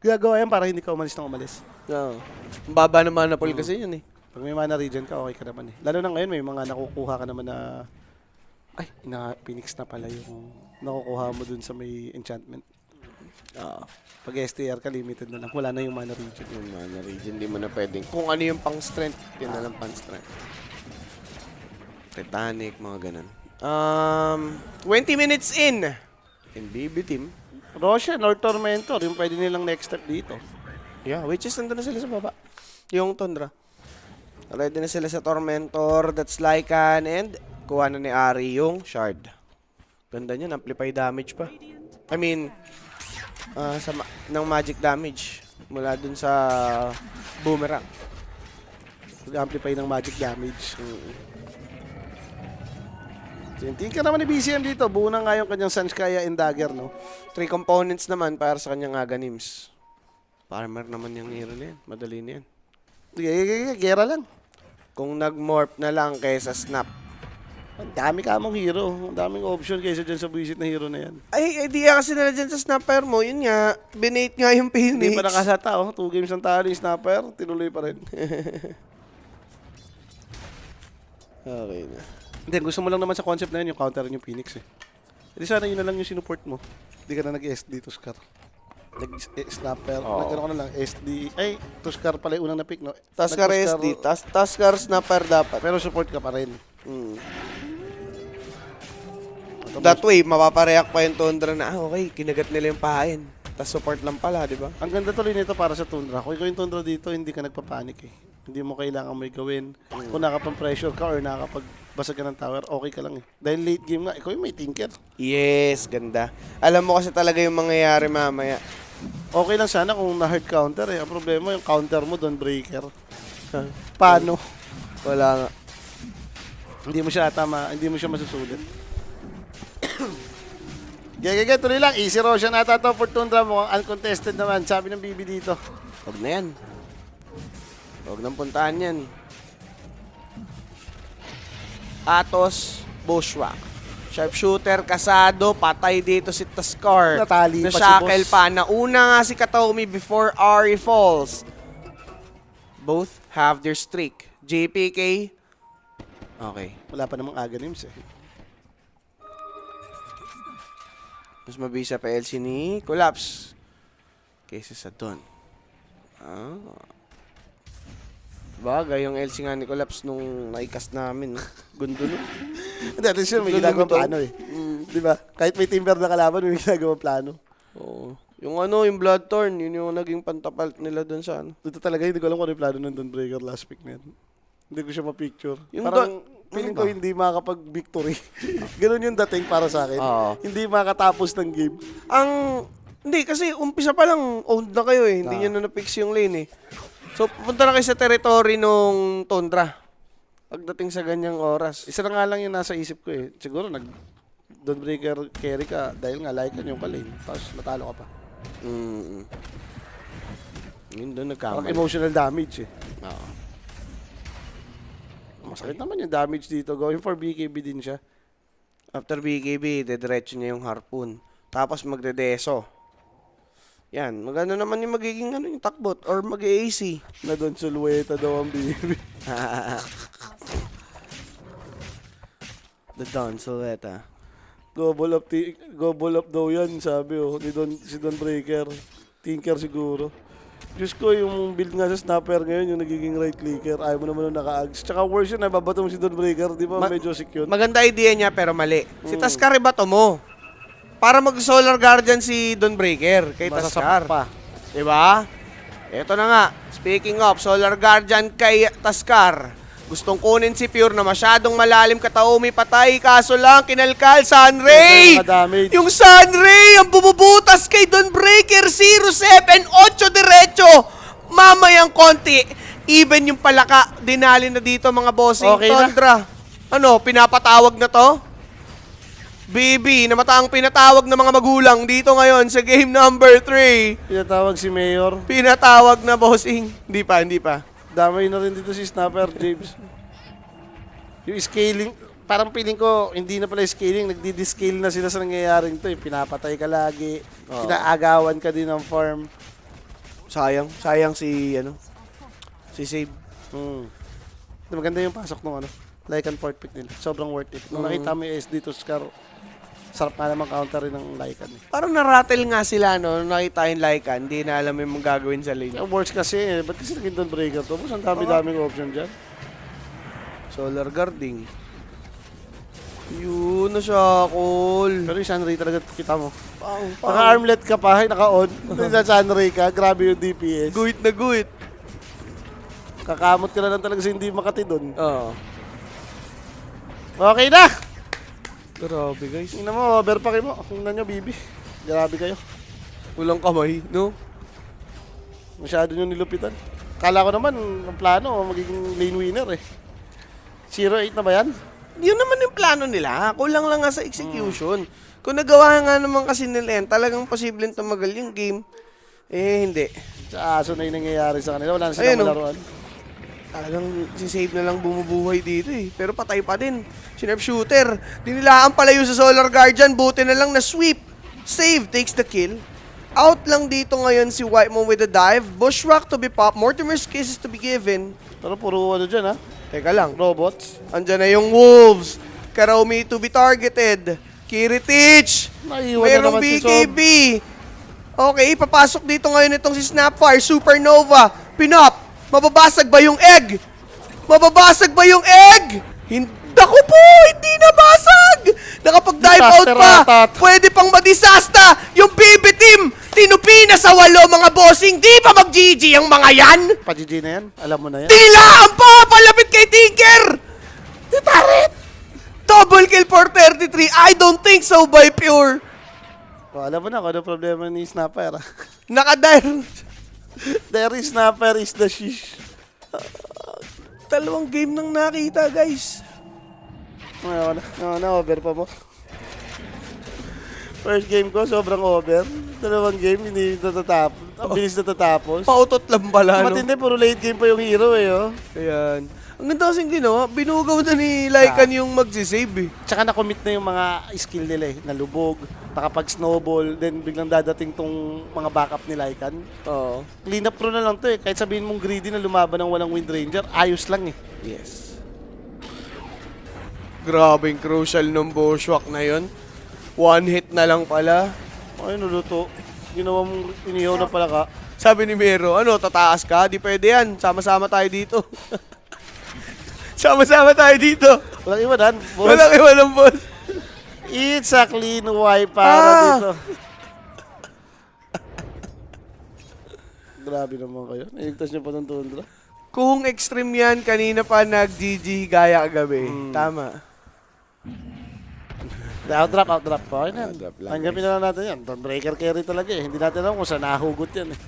Gagawa yan para hindi ka umalis ng umalis. Oo. Ang baba ng mana pool kasi yun eh. Pag may mana regen ka, okay ka naman eh. Lalo na ngayon, may mga nakukuha ka naman na... Ay, Phoenix na pala yung nakukuha mo dun sa may enchantment. Oo. Pag STR ka, limited na lang. Wala na yung mana regen. Yung mana region, di mo na pwedeng. Kung ano yung pang strength, yun na lang pang strength. Titanic, mga ganun. 20 minutes in BB team. Roshan or Tormentor, yung pwede nilang next step dito. Yeah, which is nandun na sila sa baba. Yung Tundra. Ready na sila sa Tormentor, that's Lycan, and kuha na ni Ari yung Shard. Ganda niyan, amplify damage pa. I mean, ng magic damage mula dun sa boomerang. Mag-amplify ng magic damage. Tinker naman ni BCM dito. Buo na nga yung kanyang Sanskaya and Dagger, no? 3 components naman para sa kanyang Aghanim's. Farmer naman yung hero na yan. Madali na yan. Gera lang. Kung nag-morph na lang kaysa Snap. Ang dami ka mong hero. Ang daming option kaysa dyan sa buwisit na hero na yan. Ay, idea kasi nila dyan sa Snapper mo. Yun nga, binate nga yung Phoenix. Hindi pa nakasata, oh. 2 games ang talo yung Snapper. Tinuloy pa rin. Okay na. Hindi, gusto mo lang naman sa concept na yun, yung counter yung Phoenix eh. Hindi sana yun na lang yung sinuport mo. Hindi ka na nag-SD Tuskar. Nag-Snapper. Oo. Nag-ano ka na lang, SD. Ay, Tuskar pala yung unang na-pick, no? Tuskar Nag-Tuskar- SD. Tuskar Snapper dapat. Pero support ka pa rin. That way, mapapareact pa yung Tundra na, okay, kinagat nila yung pahain. Tapos support lang pala, di ba? Ang ganda tuloy nito para sa Tundra. Kung ikaw yung Tundra dito, hindi ka nagpapanik eh. Hindi mo kailangan may gawin. Kung nakapang-pressure ka or nakapagbasag ka ng tower, okay ka lang eh. Dahil late game nga, ikaw yung may tinker. Yes, ganda. Alam mo kasi talaga yung mangyayari mamaya. Okay lang sana kung na-hard counter eh. Ang problema yung counter mo doon, breaker. Paano? Wala nga. Hindi mo siya tama, hindi mo siya masusulit. Gagagay, tuloy lang. Easy Roshan ata to for Tundra mo. Uncontested naman. Sabi ng BB dito. Huwag na yan. Huwag nang puntahan yan. Atos, Bushwhack. Sharpshooter, kasado, patay dito si Tuskar. Natali pa si Na-shackle boss. pa. Nauna nga si Katomi before Ari falls. Both have their streak. JPK. Okay. Wala pa namang Aganims eh. Mas mabisa pa LC ni Collapse. Kaysa sa Don. Bagay, yung LC nga ni Collapse nung naikast namin. Gundo no? Hindi, at least yun, may Ganun ginagawang to. plano eh. Di ba? Kahit may timber na kalaban, may ginagawang plano. Oo. Yung yung Bloodthorn, yun yung naging pantapalit nila doon sa Ito talaga, hindi ko alam kung ano yung plano ng Dawnbreaker last pick na yan. Hindi ko siya ma-picture. Yung Parang Dawn- feeling ano ko ba? hindi makakapag-victory. Ganun yung dating para sa akin. Oo. Hindi makatapos ng game. Hindi, kasi umpisa pa lang, owned na kayo eh. Hindi nyo na na-fix yung lane eh. So, pupunta na kayo sa territory nung Tundra. Pagdating sa ganyang oras. Isa na nga lang yung nasa isip ko eh. Siguro Dawnbreaker carry ka dahil nga like yung kalane. Tapos matalo ka pa. Yun doon Parang nagkamali. emotional damage eh. Oo. Masakit naman yung damage dito. Going for BKB din siya. After BKB, dediretso niya yung harpoon. Tapos magdedeso. Yan, maganda naman yung magiging yung takbot or mag-AC. Na doon Sulweta daw ang BKB. The Don Soleta. Gobble up daw yan, sabi si Dawnbreaker. Tinker siguro. Diyos ko, yung build nga sa snapper ngayon, yung nagiging right clicker, ayaw mo naman nung naka-ags. Tsaka worse yun, nababato mo si Dawnbreaker, di ba? Medyo sick yun. Maganda idea niya pero mali. Si Tuskar ibato mo. Para mag-Solar Guardian si Dawnbreaker kay Tuskar. Masasapak pa. Diba? Ito na nga. Speaking of, Solar Guardian kay Tuskar. Gustong kunin si Pure na masyadong malalim Kataomi patay. Kaso lang, kinalkal, Sunray! Nakadamage. Yung Sunray, ang bumubutas kay Dawnbreaker, 0-7, 8 diretso. Mamayang konti. Even yung palaka, dinali na dito mga bossing. Okay na. Tundra. Ano, pinapatawag na to? BB, na mataang pinatawag ng mga magulang dito ngayon sa game number 3. Pinatawag si Mayor. Pinatawag na bossing. Hindi pa. Damay na rin dito si Snapper, James. Yung scaling, parang feeling ko, hindi na pala scaling, nagdi-descale na sila sa nangyayaring to. Pinapatay ka lagi, pinaagawan ka din ng farm. Sayang si Save. Maganda yung pasok nung Lycan port pick nila. Sobrang worth it. Nung nakita mo yung SD to Scar, sarap nga naman counter rin ng Lycan eh. Parang narattle nga sila, no? Nung nakita yung Lycan, hindi na alam yung gagawin sa lane. Yung works kasi eh, ba't kasi naging Dawnbreaker to? Bus, ang dami-daming option dyan. Solar guarding. Yun, nasyakol. Pero yung Sunray talaga kita mo. Pang. Naka-armlet ka pa, naka-on. Sa Sunray ka, grabe yung DPS. Guhit na guhit. Kakamot ka na lang talaga sa hindi makati doon. Oo. Okay na! Grabe, guys. Tingnan mo, overpack mo. Tingnan nyo, Bibi. Grabe kayo. Walang kamay, no? Masyado nyo nilupitan. Kala ko naman, ang plano, magiging lane winner eh. 0-8 na ba yan? Yun naman yung plano nila. Kulang lang nga sa execution. Kung nagawa nga naman kasi nila yan, talagang posibleng tumagal yung game. Eh, hindi. Sa aso na yung nangyayari sa kanila. Wala na silang malaruan. Talagang si Save na lang bumubuhay dito eh. Pero patay pa din. Sharpshooter. Dinilaan palayo sa Solar Guardian. Buti na lang na sweep. Save takes the kill. Out lang dito ngayon si Whitemon with a dive. Bushwhack to be popped. Mortimer's kisses to be given. Pero puro dyan ha. Teka lang. Robots. Andyan na yung Wolves. Karaomi to be targeted. Kiritich. Naiwan na Merong naman si BKB. Okay, papasok dito ngayon itong si Snapfire. Supernova. Pinop. Mababasag ba yung egg? Mababasag ba yung egg? Hindi. Naku po, hindi nabasag! Nakapag-dive out Disaster pa! atat. Pwede pang madisasta! Yung BB team! Tinupi na sa 8 mga bossing! Di pa mag-GG ang mga yan! Pa-GG na yan. Alam mo na yan. Tilaan pa! Palapit kay Tinker! Titarit! Double kill for 33! I don't think so by Pure! Oh, alam mo na kung ano problema ni Snapper. Nakadive! There is Snapper is the shish. 2 game nang nakita, guys. Ngayon na, over pa mo. First game ko, sobrang over. 2 game, hindi natatapos. Ang bilis natatapos. Pautot lang pala, no? Matindi, puro late game pa yung hero eh, oh. Ayan. Ang ganda kasing ginawa, binugaw na ni Lycan yung magsisave eh. Tsaka na-commit na yung mga skill nila eh. Nalubog, nakapag-snowball, then biglang dadating tong mga backup ni Lycan. Oo. Clean up pro na lang to eh. Kahit sabihin mong greedy na lumaban ng walang Wind Ranger, ayos lang eh. Yes. Grabing crucial nung bushwhack na yon. One hit na lang pala. Ay, nuluto. Ginawa mong inihaw na pala ka. Sabi ni Mero, ano, tataas ka? Di pwede yan. Sama-sama tayo dito. Sama-sama tayo dito. Walang iwanan, boss. Walang iwanan, boss. It's a clean wipe para dito. Grabe naman kayo. Nailigtas niyo pa ng tundra. Kung extreme yan, kanina pa nag-GG gaya kagabi. Tama. Outdrop pa. Okay na. Outdrop lang, Tanggapin na lang natin yan. Breaker carry talaga eh. Hindi natin alam kung saan nahugot yan eh.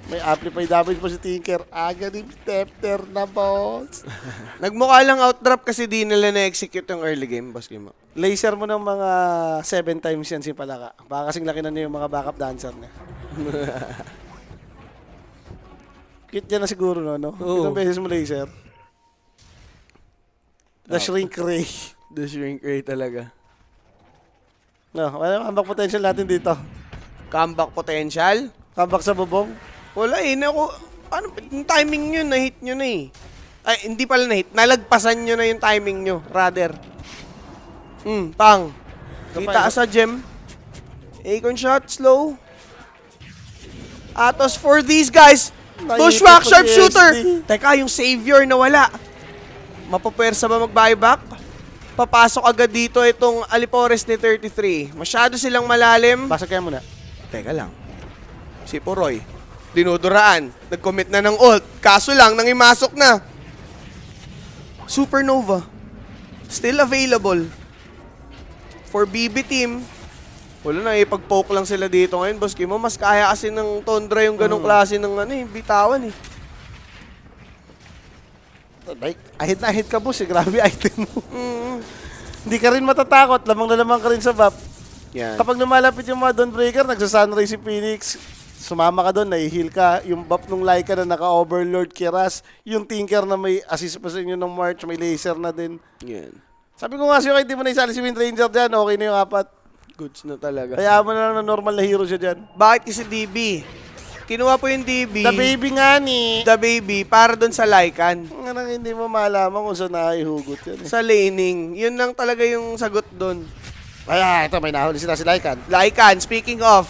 May amplify damage pa si Tinker. Aga ni Stepter na, boss. Nagmukha lang outdrop kasi di nila na-execute yung early game, boss Kimo. Laser mo ng mga 7 times yan si Palaka. Baka kasing laki na niya yung mga backup dancer niya. Cute yan na siguro, no? Oo. Ilang beses mo laser? The Shrink Ray. The shrink ray talaga. No, ano ang comeback potential natin dito? Comeback potential? Comeback sa bubong? Wala eh. Naku, ano, yung timing nyo, na-hit nyo na eh. Ay, hindi pala na-hit. Nalagpasan nyo na yung timing nyo, rather. Pang. Kita sa gem. Acorn shot, slow. Atos for these guys. Bushwhack, Naipit ko sharpshooter. PSD. Teka, yung savior nawala. Mapapwersa ba mag-buyback? Papasok agad dito itong Alipores ni 33. Masyado silang malalim. Basa kaya muna. Teka lang. Si Poroy, dinuduraan. Nag-commit na ng ult. Kaso lang, nangimasok na. Supernova. Still available. For BB team, wala na, ipag-poke lang sila dito ngayon. Boss Kimo, mas kaya kasi ng Tundra yung ganong klase ng ano, bitawan eh. Like, ahit na ahit ka, boss. Eh. Grabe item mo. Hindi ka rin matatakot. Lamang na lamang ka rin sa buff. Yan. Kapag lumalapit yung mga Dawnbreaker, nagsa-sunrise si Phoenix, sumama ka doon, nai-heal ka. Yung buff nung Laika na naka-overlord Kiras, yung Tinker na may assist pa sa inyo ng March, may laser na din. Yan. Sabi ko nga sa'yo, kahit di mo na isali si Wind Ranger dyan, okay na yung 4. Goods na talaga. Kaya mo na lang na normal na hero siya dyan. Bakit kasi DB? Kinuha po yung DB. The baby nga ni. The baby, para doon sa Lycan. Nga nang hindi mo malaman kung saan naihugot yan. Eh. Sa laning. Yun lang talaga yung sagot doon. Kaya ito, may nahuli sila si Lycan. Lycan, speaking of,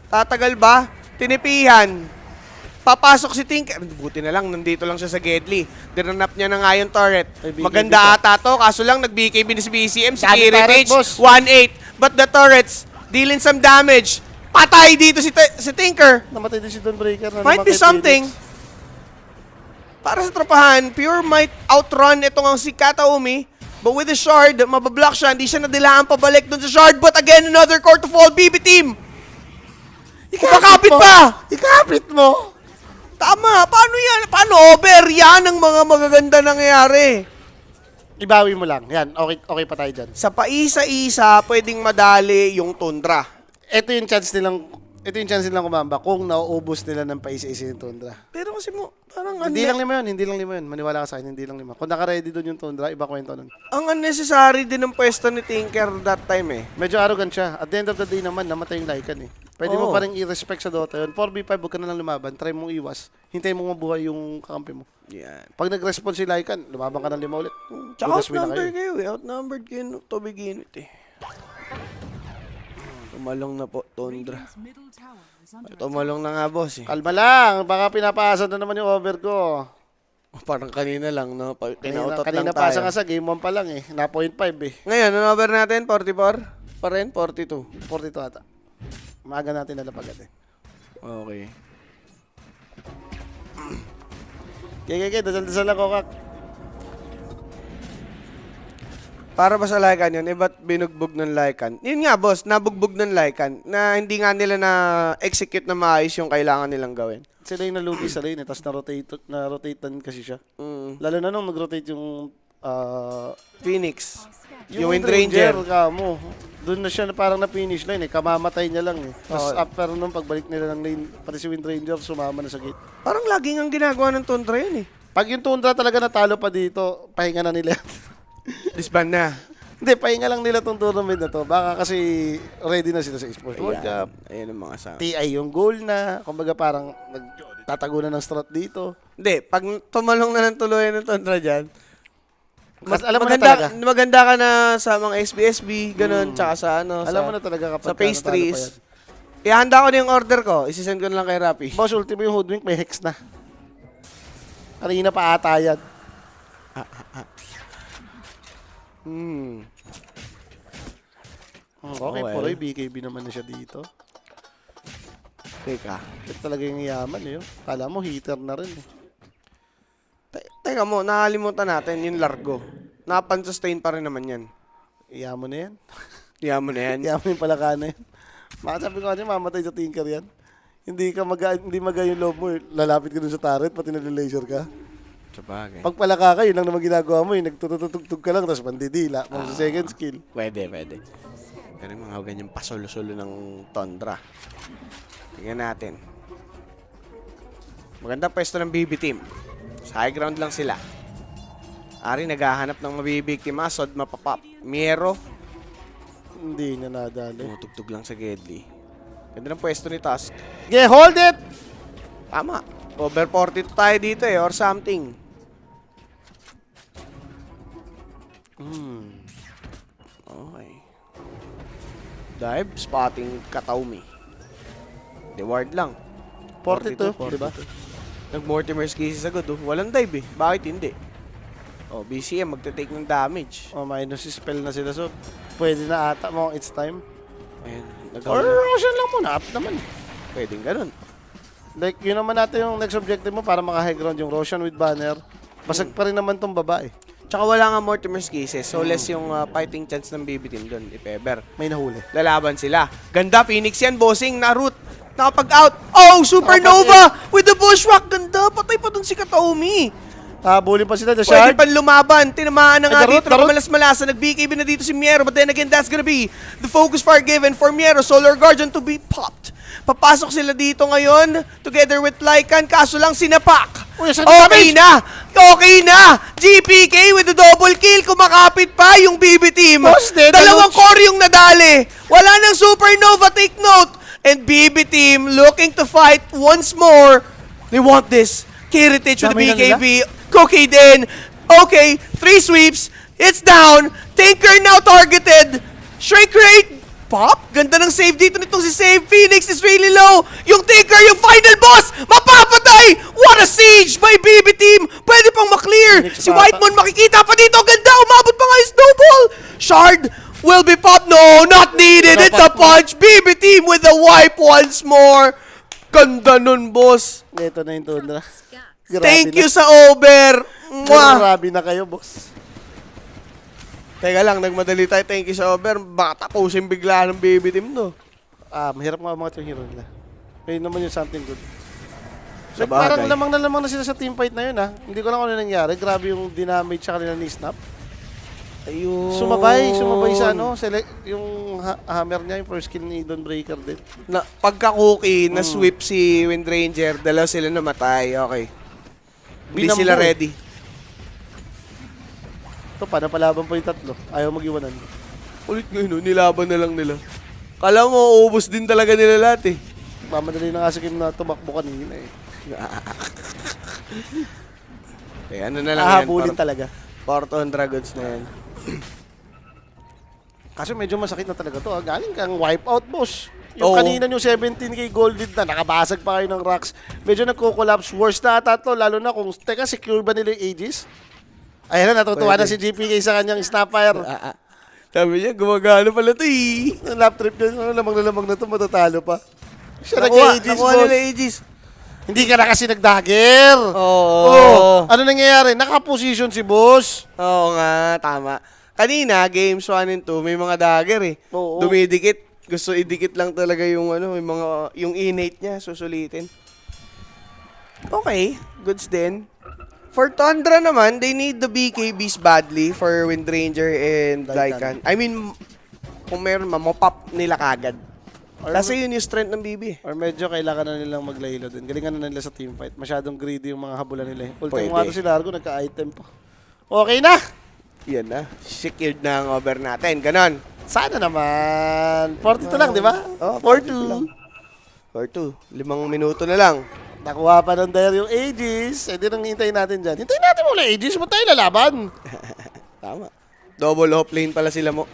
tatagal ba? Tinipihan. Papasok si Tinker. Buti na lang, nandito lang siya sa Gedli. Dinanap niya na nga yung turret. Ay, BKB Maganda ka. ata to, kaso lang nag-BKB ni si BCM. Si Sabi Kiri turret, Page, boss. 1-8. But the turrets, dealing some damage. Patay dito si Tinker. Namatay din si Dawnbreaker. Na Might naman be kay something. Phoenix. Para sa tropahan, Pure might outrun itong ang si Kataumi. But with the shard, mabablock siya. Hindi siya nadilaan pabalik dun sa shard. But again, another core to fall. BB team. Ikakapit pa. Ikapit mo. Tama. Paano yan? Paano over? Yan ang mga magaganda nangyayari. Ibawi mo lang. Yan, okay pa tayo dyan. Sa paisa-isa, pwedeng madali yung Tundra. Ito yung chance nilang kumamba kung nauubos nila ng paisa-isa yung Tundra. Pero kasi mo, parang Hindi lang lima yun. Maniwala ka sa akin, hindi lang lima. Kung naka-ready doon yung Tundra, iba kwento nun. ang unnecessary din ng pwesto ni Tinker that time eh. Medyo arrogant siya. At the end of the day naman, namatay yung Lycan eh. Pwede mo Oo. pa rin i-respect sa Dota yun. 4v5, huwag ka na lang lumaban. Try mong iwas. Hintayin mong mabuhay yung kakampi mo. Yan. Pag nag-response si Lycan, lumaban ka ng 5 ulit. Tsaka Bonus win na outnumbered kayo eh. Outnumbered kayo to begin with eh. Tumalong na po, Tundra. Tumalong na nga, boss eh. Kalma lang, baka pinapaasa na naman yung over ko. Parang kanina lang, no? Pinautot lang Kanina pa tayo. sa game 1 pa lang eh. Na 0.5 eh. Ngayon, ano number natin? 44? Pa rin? 42. 42 ata. Maaga natin nalapag agad eh. Okay. Kaya, dasal-dasal ako, Kak. Para ba sa Lycan yun? Ba't binugbog ng Lycan? Yun nga, boss, nabugbog ng Lycan na hindi nga nila na-execute na maayos yung kailangan nilang gawin. Sila yung nalugi sa lane eh. Tapos na-rotate kasi siya. Mm. Lalo na nung nag-rotate yung Phoenix. Yung Wind Ranger. Kamo. Doon na siya na parang na-finish line eh. Kamamatay niya lang eh. Tapos after nung pagbalik nila ng lane, pati si Wind Ranger sumama na sa gate. Parang laging ang ginagawa ng Tundra yun eh. Pag yung Tundra talaga natalo pa dito, pahinga na nila. Disband na. Hindi, pahinga lang nila tong tournament na to. Baka kasi ready na sila sa Esports World Cup. Ayan ang mga sa... TI yung goal na. Kumbaga parang nagtatago na ng strat dito. Hindi, pag tumalong na ng tuluyan ng Tundra dyan, Mas alam mo na talaga. maganda ka na sa mga SBSB, ganun, tsaka sa ano, Alam mo na talaga kapag sa pastries. Ihanda ko na yung order ko. Isisend ko na lang kay Rappi. Boss, ultimo yung Hoodwink, may hex na. Kanina pa ata yan. Okay, well. Poroy, BKB naman na siya dito. Teka. Ito talaga yung yaman eh. Kala mo, heater na rin eh. Teka mo, nakalimutan natin yung Largo. Napan-sustain pa rin naman yan. Iya mo na yan. Diyan mo na yan. Iya mo yung palakana yan. Makasabi ko kasi mamatay sa tinker yan. Hindi maga yung loob mo. Lalapit ka dun sa turret, pati nag-laser ka. Sabagay. Pag palaka ka, yun lang naman ginagawa mo. Nagtututugtog ka lang, tapos pandidila. Sa second skill. Pwede. Pero yung mga ganyan pasolo-solo ng Tundra. Tingnan natin. Maganda pwesto ng BB team. Sa high ground lang sila. Ari naghahanap ng mabibiktima. Sod mapapop. Miero. Hindi niya nadali. Tumutugtog lang sa Gedli. Ganda ng pwesto ni Tusk. Yeah, hold it! Tama. Over 42 tayo dito eh. Or something. Okay. Dive. Spotting Kataumi. Reward lang. 42, di ba? Nag-Mortimer's Cases agad oh. Walang dive eh. Bakit hindi? Oh, BCM magte-take ng damage. Oh, minus spell na sila. So, pwede na ata mo. It's time. Ayan. Or Roshan lang muna. Up naman. Pwedeng ganun. Like, yun naman natin yung next objective mo para maka-high ground yung Roshan with banner. Basag pa rin naman tong babae. Tsaka wala nga Mortimer's Cases. So, less yung fighting chance ng BB team doon, if ever. May nahuli. Lalaban sila. Ganda, Phoenix yan, bossing. Narut. Nakapag-out. Oh, Supernova with the bushwhack. Ganda. Patay pa dun si Kataumi. Habulin pa sila. The Pwede shard. pa lumaban. Tinamaan na nga Darut, dito. Nakamalas-malasa. Nag-BKB na dito si Miero. But then again, that's gonna be the focus fire given for Miero. Solar Guardian to be popped. Papasok sila dito ngayon together with Lycan. Kaso lang sinapak. Uy, saan Okay damage? na. Okay na. GPK with the double kill. Kumakapit pa yung BB team. Boss, dead Dalawang damage. core yung nadali. Wala nang Supernova. Take note. And BB team looking to fight once more. They want this. Heritage with the Damay na BKB. Cookie din. Okay, 3 sweeps. It's down. Tinker now targeted. Shrink rate. Pop. Ganda ng save dito nitong si Save. Phoenix is really low. Yung Tinker, yung final boss. Mapapatay. What a siege by BB team. Pwede pang maklear. Phoenix Si bata. Whitemon makikita pa dito. Ganda. Umabot pa nga yung snowball. Shard will be popped. No, not needed. It's a punch. BB team with the wipe once more. Ganda nun, boss. Ito na yung Tundra. Thank you sa over. Mwah! Grabe na kayo, boss. Teka lang, nagmadali tayo. Thank you sa over. Baka tapusin bigla ng baby team to. Mahirap nga umangat yung hero nila. Kaya naman yung something good. Sa Like, parang bagay. lamang na sila sa team fight na yun ha. Hindi ko lang kung ano nangyari. Grabe yung dinamage sa kanila ni Snap. Ayun. Sumabay sa ano, yung hammer niya, yung first kill ni Don Breaker din. Na, pagka-cookie, na-sweep si Wind Ranger, dalaw sila namatay. Okay. Hindi Binambo sila eh. ready. Ito, panapalaban pa yung tatlo. Ayaw mag-iwanan. Ulit ngayon, nilaban na lang nila. Kala mo, uubos din talaga nila lahat eh. Mamadali na nga sa game na tumakbo kanina eh. Eh, ano na lang Hahabulin yan. talaga. Porto Dragons na yan. Kasi medyo masakit na talaga to. Galing kang wipeout, boss. Yung Oo. kanina yung 17k gold lead na, nakabasag pa kayo ng rocks. Medyo nagko-collapse. Worse na ata to, lalo na kung, teka, secure ba nila yung Aegis? Ayan na, natutuwa na si GPK sa kanyang Snapfire. Sabi niya, gumagano pala to eh. Ang lap trip niya, lamang na lamang na to, matatalo pa. Siya nag-Aegis, Nakuha boss. nila Aegis. Hindi ka na kasi nag-dagger. Oo. Oh, ano nangyayari? Naka-position si boss. Oo nga, tama. Kanina, games 1 and 2, may mga dagger eh. Oo. Dumidikit. Gusto idikit lang talaga yung ano, yung innate niya, susulitin. Okay, goods din. For Tundra naman, they need the BKBs badly for Wind Ranger and Daikan. Daikan. I mean, kung meron, mamopop nila kagad. Kasi yun yung strength ng BB. Or medyo kailangan na nilang maglaylo din. Galingan na nila sa teamfight. Masyadong greedy yung mga habulan nila. Pwede. Ultimo nga to si Largo, nagka-item pa. Okay na! Yan na. Secured na ang over natin. Ganon. Sana naman. 42 lang, di ba? Oh, 42. 4-2. 5 minuto na lang. Nakuha pa ng Dyer yung Aegis. Eh, di nang hintayin natin dyan. Hintayin natin muna Aegis. Ba't tayo lalaban? Tama. Double off lane pala sila mo.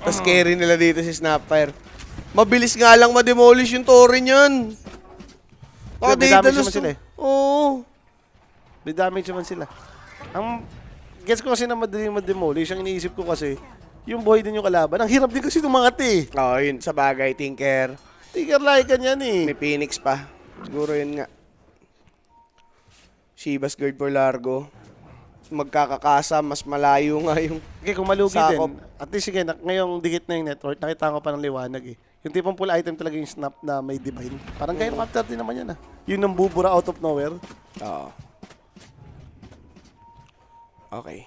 Tapos carry nila dito si Snapfire. Mabilis nga lang ma-demolish yung torre niyan. May damage naman sila eh. Oo. May damage naman sila. Ang guess ko kasi na madali ma-demolish. Ang iniisip ko kasi, yung buhay din yung kalaban. Ang hirap din kasi tumangat eh. Oo, yun. Sa bagay, Tinker. Tinker like yan eh. May Phoenix pa. Siguro yun nga. Shivas guard for Largo. Magkakakasa, mas malayo nga yung Okay, kung malugi sakop. din. At least sige, ngayong dikit na yung network, nakita ko pa ng liwanag eh. Yung tipong full item talaga yung snap na may divine. Parang kaya capture din naman yan ah. Yung nang bubura out of nowhere. Oo. Okay.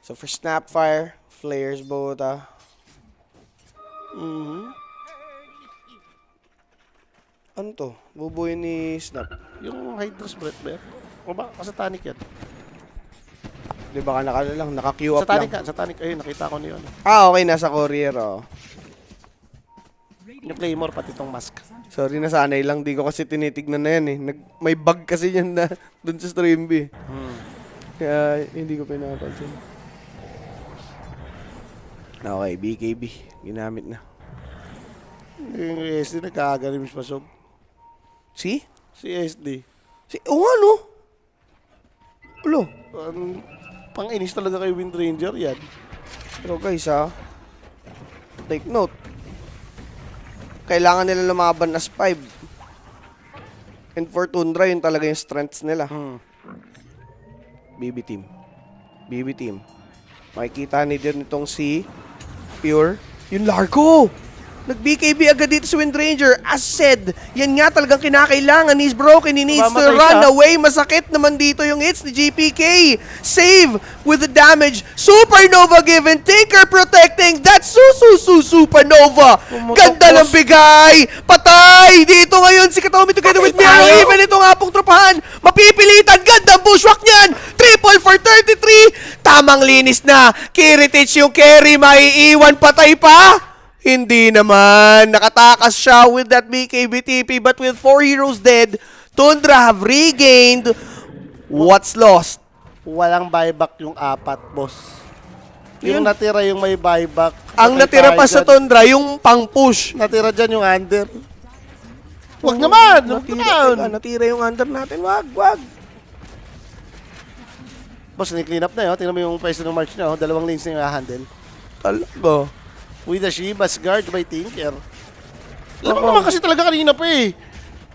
So for Snapfire, Flares Bota. Ano to? Bubuhay ni Snap. Yung Hydra's Breath ba yan? O ba? O sa Tanic yan? Di ba ka naka-queue up Sa Tanic lang? ka. Sa Tanic. Ayun, nakita ko niyo. Ah, okay. Nasa courier, oh. Yung Claymore, pati tong mask. Sorry, nasanay lang. Di ko kasi tinitignan na yan eh. May bug kasi yan na dun sa stream B. Kaya hindi ko pinapansin. Okay, BKB. Ginamit na. Yung SD, nagkakagalimis pa sob. Si? Si SD. Oo nga, no? Ulo. Pang-inis talaga kay Wind Ranger yan. Pero guys, take note. Kailangan nila lumaban as 5. And for Tundra, yun talaga yung strengths nila. BB team. BB team. Makikita nitong si Pure. Yung Largo! Nag-BKB agad dito si Wind Ranger. As said, yan nga talagang kinakailangan. He's broken. He needs to Mamatay run siya. away. Masakit naman dito yung hits ni GPK. Save with the damage. Supernova given. Taker protecting. That's Supernova. Pumutok, Ganda ng boss. bigay. Patay. Dito ngayon si Katomi together with Patay Miro. tayo. Even ito nga pong tropahan. Mapipilitan. Ganda ang bushwhack niyan. Triple for 33. Tamang linis na. Kiritich yung carry. Maiiwan patay pa. Hindi naman. Nakatakas siya with that BKB TP. But with 4 heroes dead, Tundra have regained what's lost. Walang buyback yung 4, boss. Yun. Yung natira yung may buyback. Ang Patay natira tayo pa sa dyan. Tundra, yung pang-push. Natira dyan yung under. Wag naman! Wag naman! Natira yung under natin. Wag. Boss, ni-clean up na yun. Tingnan mo yung pwesto ng March na. 2 lanes na yung handle. Talaga. With the Shivas guard by Tinker. Alam mo naman kasi talaga kanina pa eh.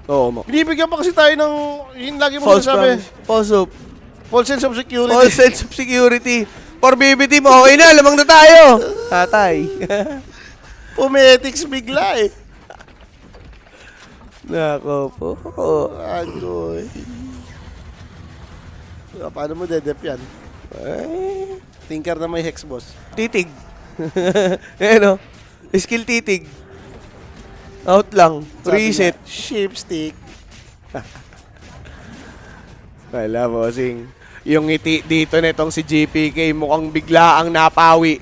Oo, mo. Binibigyan pa kasi tayo ng, yun lagi mo False sinasabi, promise. False hope. false sense of security. All sense of security. For BB team, okay na. Lamang na tayo. Tatay. Pumetics bigla eh. Nako po. Agoy. Paano mo dedep yan? Ay, Tinker na may hex, boss. titig. Ayan o. Skill titig. Out lang. Reset. Shipstick. Wala mo, sing. Yung ngiti dito netong si GPK mukhang bigla ang napawi.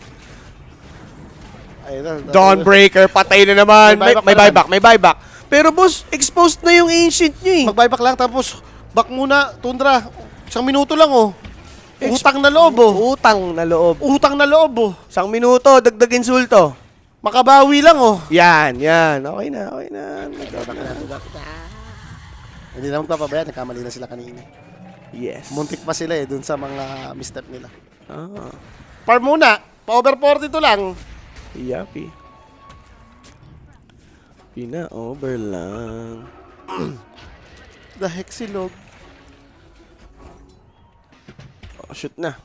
Ayun na. Dawnbreaker, patay na naman. May buyback May pa buyback, may buyback. Pero boss, exposed na yung ancient nyo eh. Mag-buyback lang tapos back muna, Tundra. 1 minuto lang oh. Utang na loob oh. Utang na loob. Utang na loob oh. 1 minuto, dagdag insulto. Makabawi lang, oh. Yan. Okay na. Hindi naman papabayaan, nagkamali na sila kanina. Yes. Muntik pa sila dun sa mga misstep nila. Ah, Farm muna, pa-over 42 lang. yapi. Pina-over lang. The heck si Log. Oh, shoot na.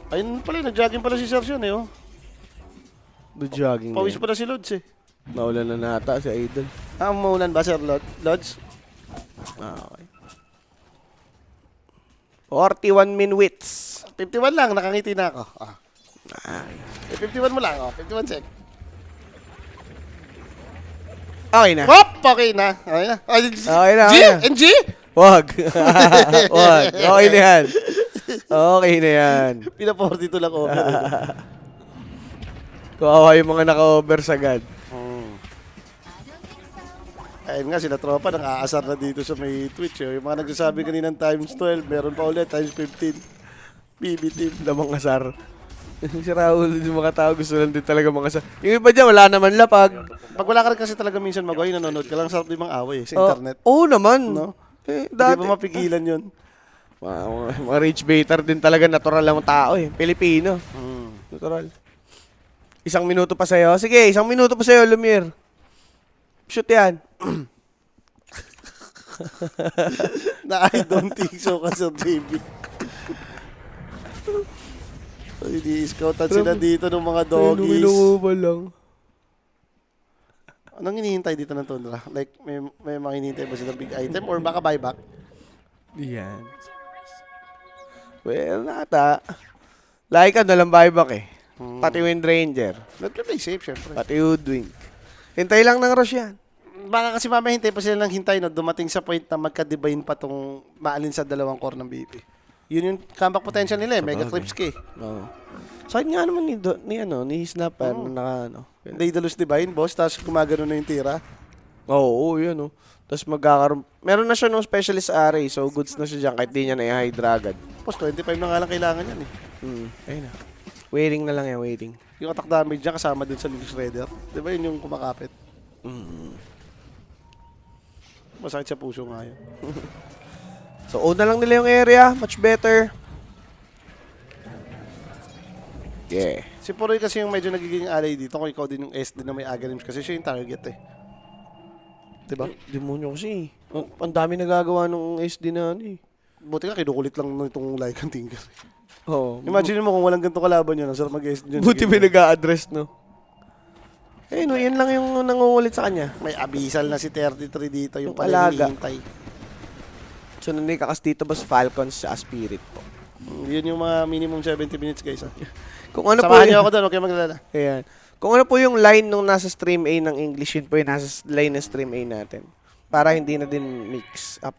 Ayun pala, nag-jogging pala si Sergion oh. The jogging Pawis na pala si Lods eh. yan. Naulan na nata si Idol. Maulan ba, Sir Lods? Okay. 41 minutes. 51 lang, nakangiti na ako. Ay. 51 mo lang, 51 sec. Okay na. Hop! Okay na. Okay na. Ay, Okay na, G? okay na. NG? Wag. Wag. Okay na yan. Okay na yan. Pina-42 lang over. Kawawa yung mga naka-over sagad. Ayun nga, sila tropa nang aasar na dito sa may Twitch. Yung mga nagsasabi kaninang times 12, meron pa ulit, times 15. BB team. Lamang asar. Si Raul, yung mga tao gusto lang din talaga mga asar. Yung iba dyan, wala naman lapag. Pag wala ka rin kasi talaga minsan mag-away, nanonood ka lang, sarap din mga away sa internet. Oo naman. No? Eh, Hindi dati. ba mapigilan yun? Mga rich baiter din talaga, natural lang tao eh. Pilipino. Natural. 1 minuto pa sa'yo. Sige, 1 minuto pa sa'yo, Lumiere. Shoot yan. Na I don't think so ka, Sir JB. Di-scoutan sila dito ng mga doggies. Inuuba lang. Anong hinihintay dito ng Tundra? Like, may mga hinihintay ba silang big item or baka buyback? Yan. Well, nata. Like ka nalang buyback eh. Pati Wind Ranger. Nag-play safe, syempre. Pati Woodwing. Hintay lang ng rush yan. Baka kasi mamaya hintay pa sila ng hintay no, dumating sa point na magka-divine pa tong maalin sa dalawang core ng BP. Yun yung comeback potential nila eh. Mega clips ka eh. Oo. Sakit nga naman ni Snapper na naka ano. Daedalus Divine, boss, tapos gumagano na yung tira. Oo, yun oh. Tapos magkakaroon. Meron na siya ng specialist array, so goods na siya dyan kahit di niya na-hydra agad. Boss, 25 na nga lang kailangan yan eh. Ayun na. Waiting na lang yan, waiting. Yung attack damage dyan kasama dun sa Link Shredder. Di ba yun yung kumakapit? Masakit sa puso nga yun. So, own na lang nila yung area. Much better. Yeah. Si Poroy kasi yung medyo nagiging alay dito kung ikaw din yung SD na may Agarims kasi siya yung target eh. Diba? Demonyo kasi. Ang dami nagagawa ng SD na ano eh. Buti nga kinukulit lang nitong Lycan Tinker. Oo. Imagine mo kung walang ganito kalaban yun, ang sarap mag-SD dyan. Buti may nag-a-address, no? Eh, no, yun lang yung nangungulit sa kanya. May abyssal na si 33 dito, yung Yung pala alaga. hinihintay. So, nanikas dito ba sa Falcons sa Spirit po? Yun yung mga minimum 70 minutes guys. Kung ano po Samahan niyo yung, ako doon, okay maglala. ayan. Kung ano po yung line nung nasa stream A ng English, yun po yung nasa line ng stream A natin. Para hindi na din mix up.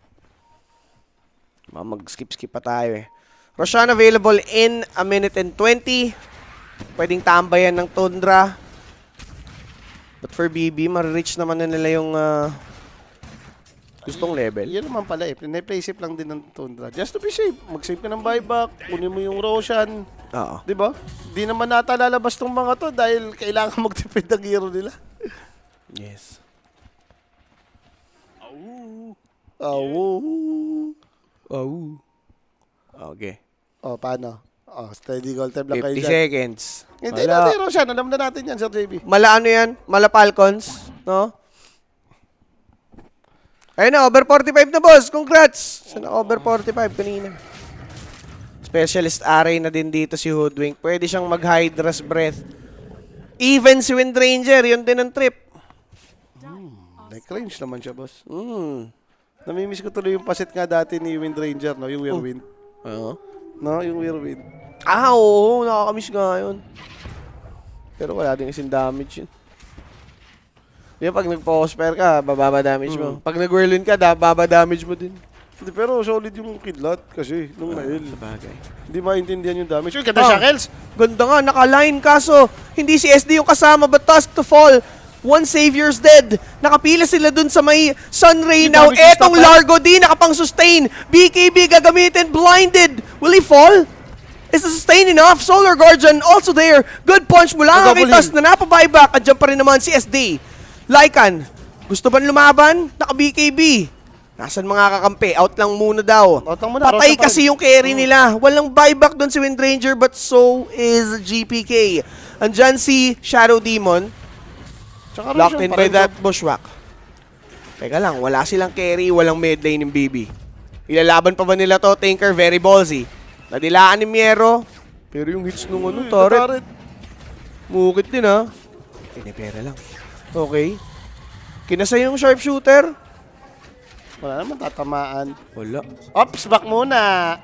Mag-skip-skip pa tayo eh. Roshan available in 1 minute and 20. Pwedeng tambayan ng Tundra. But for BB, ma-reach naman na nila yung gustong level. Yan naman pala eh, play safe lang din ng Tundra. Just to be safe, mag-save ka ng buyback, kunin mo yung Roshan. Oo. Di ba? Di naman nata lalabas tong mga to dahil kailangan mag-defend ang hero nila. Yes. Oh. Okay. Oh, paano? Oh, steady goal time lang kayo 50 dyan. seconds. Hindi natin Roshan, alam na natin yan, Sir JB. Mala ano yan? Mala Falcons, no? Ayun na, over 45 na boss. Congrats! Sana over 45 kanina. Specialist array na din dito si Hoodwink. Pwede siyang mag-Hydra's Breath. Even si Wind Ranger, yun din ang trip. Like range naman siya, boss. Namimiss ko tuloy yung pasit nga dati ni Wind Ranger, no? Yung Whirlwind. Oo. No, yung Whirlwind. Oo. Nakakamiss nga yun. Pero wala din kasing damage yun. Di ba, pag nag-prosper ka, bababa damage mo. Pag nag-whirlwind ka, baba damage mo din. Hindi, pero solid yung kidlat kasi nung nail. Sabagay. Hindi maintindihan yung damage. Uy, ganda shackles! Ganda nga, naka-line kaso hindi si SD yung kasama but task to fall. One Savior's dead. Nakapila sila dun sa may Sunray now. damage yung Etong stop, Largo di nakapang sustain. BKB gagamitin, blinded. Will he fall? Is the sustain enough? Solar Guardian also there. Good punch mula kay Tas na napabuyback. Andiyan pa rin naman si SD. Lycan, gusto ba lumaban? Naka-BKB. Nasaan mga kakampi? Out lang muna daw. Out lang muna, Patay Rosa pa kasi yung carry nila. Walang buyback doon si Windranger but so is GPK. Andyan si Shadow Demon. Tsaka Locked Roshan in pa by rin, that bushwhack. Teka lang, wala silang carry, walang mid lane ng BB. Ilalaban pa ba nila to? Tinker, very ballsy. Nadilaan ni Miero. Pero yung hits nung ano, turret. Mukit din ha. Tinipera lang. Okay. Kinasay yung sharpshooter. Wala naman tatamaan. Wala. Ops, back muna.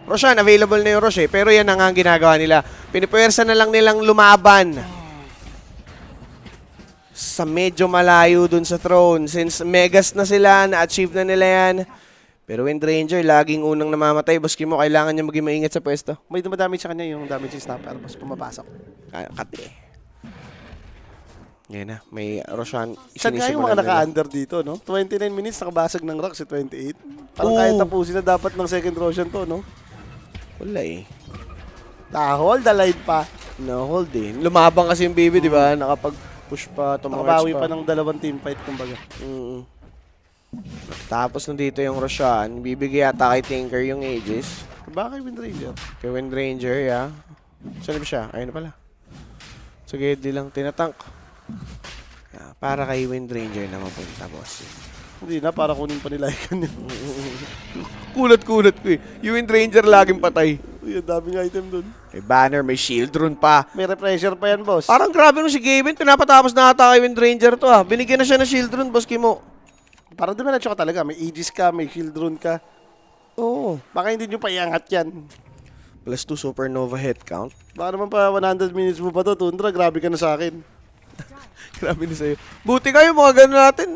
Roshan, available na yung Roche, pero yan ang ginagawa nila. Pinipwersa na lang nilang lumaban sa medyo malayo dun sa throne. Since Megas na sila, na-achieve na nila yan. Pero Windranger, laging unang namamatay. Boski mo, kailangan niya maging maingat sa pwesto. May dumadamage sa kanya yung damage yung snapper. Mas pumapasok. Kati. Yan na, may Roshan. Saan nga yung mga naka-under dito, no? 29 minutes, nakabasag ng rock si 28. Parang kahit tapusin na dapat ng second Roshan to, no? Wala eh. Hold the line pa. Na-hold eh. Lumabang kasi yung baby, di ba? Nakapag-push pa, Nakabawi pa ng dalawang team fight, kumbaga. Tapos nandito yung Roshan. Bibigay yata kay Tinker yung Aegis. Baka kay Windranger. Kay Windranger, yeah. Saan ba siya? Ayun na pala. Sige, di lang tinatank. Yeah, para kay Windranger na mapunta, boss. Hindi na, para kunin pa nila yun. Kulat-kulat ko eh. Yung Windranger laging patay. Uy, ang daming item dun. May banner, may shield rune pa. May repressure pa yan, boss. Parang grabe nung si Gavin. Pinapatapos na ata kay Windranger to ah. Binigyan na siya ng shield rune, boss Kimo. Parang dumiretso ka talaga. May Aegis ka, may shield rune ka. Oo. Baka hindi nyo pa iangat yan. Plus 2 supernova hit count. Baka naman pa 100 minutes mo pa to, Tundra. Grabe ka na sa akin. Grabe na sa'yo. Buti kayo, mga ganun natin.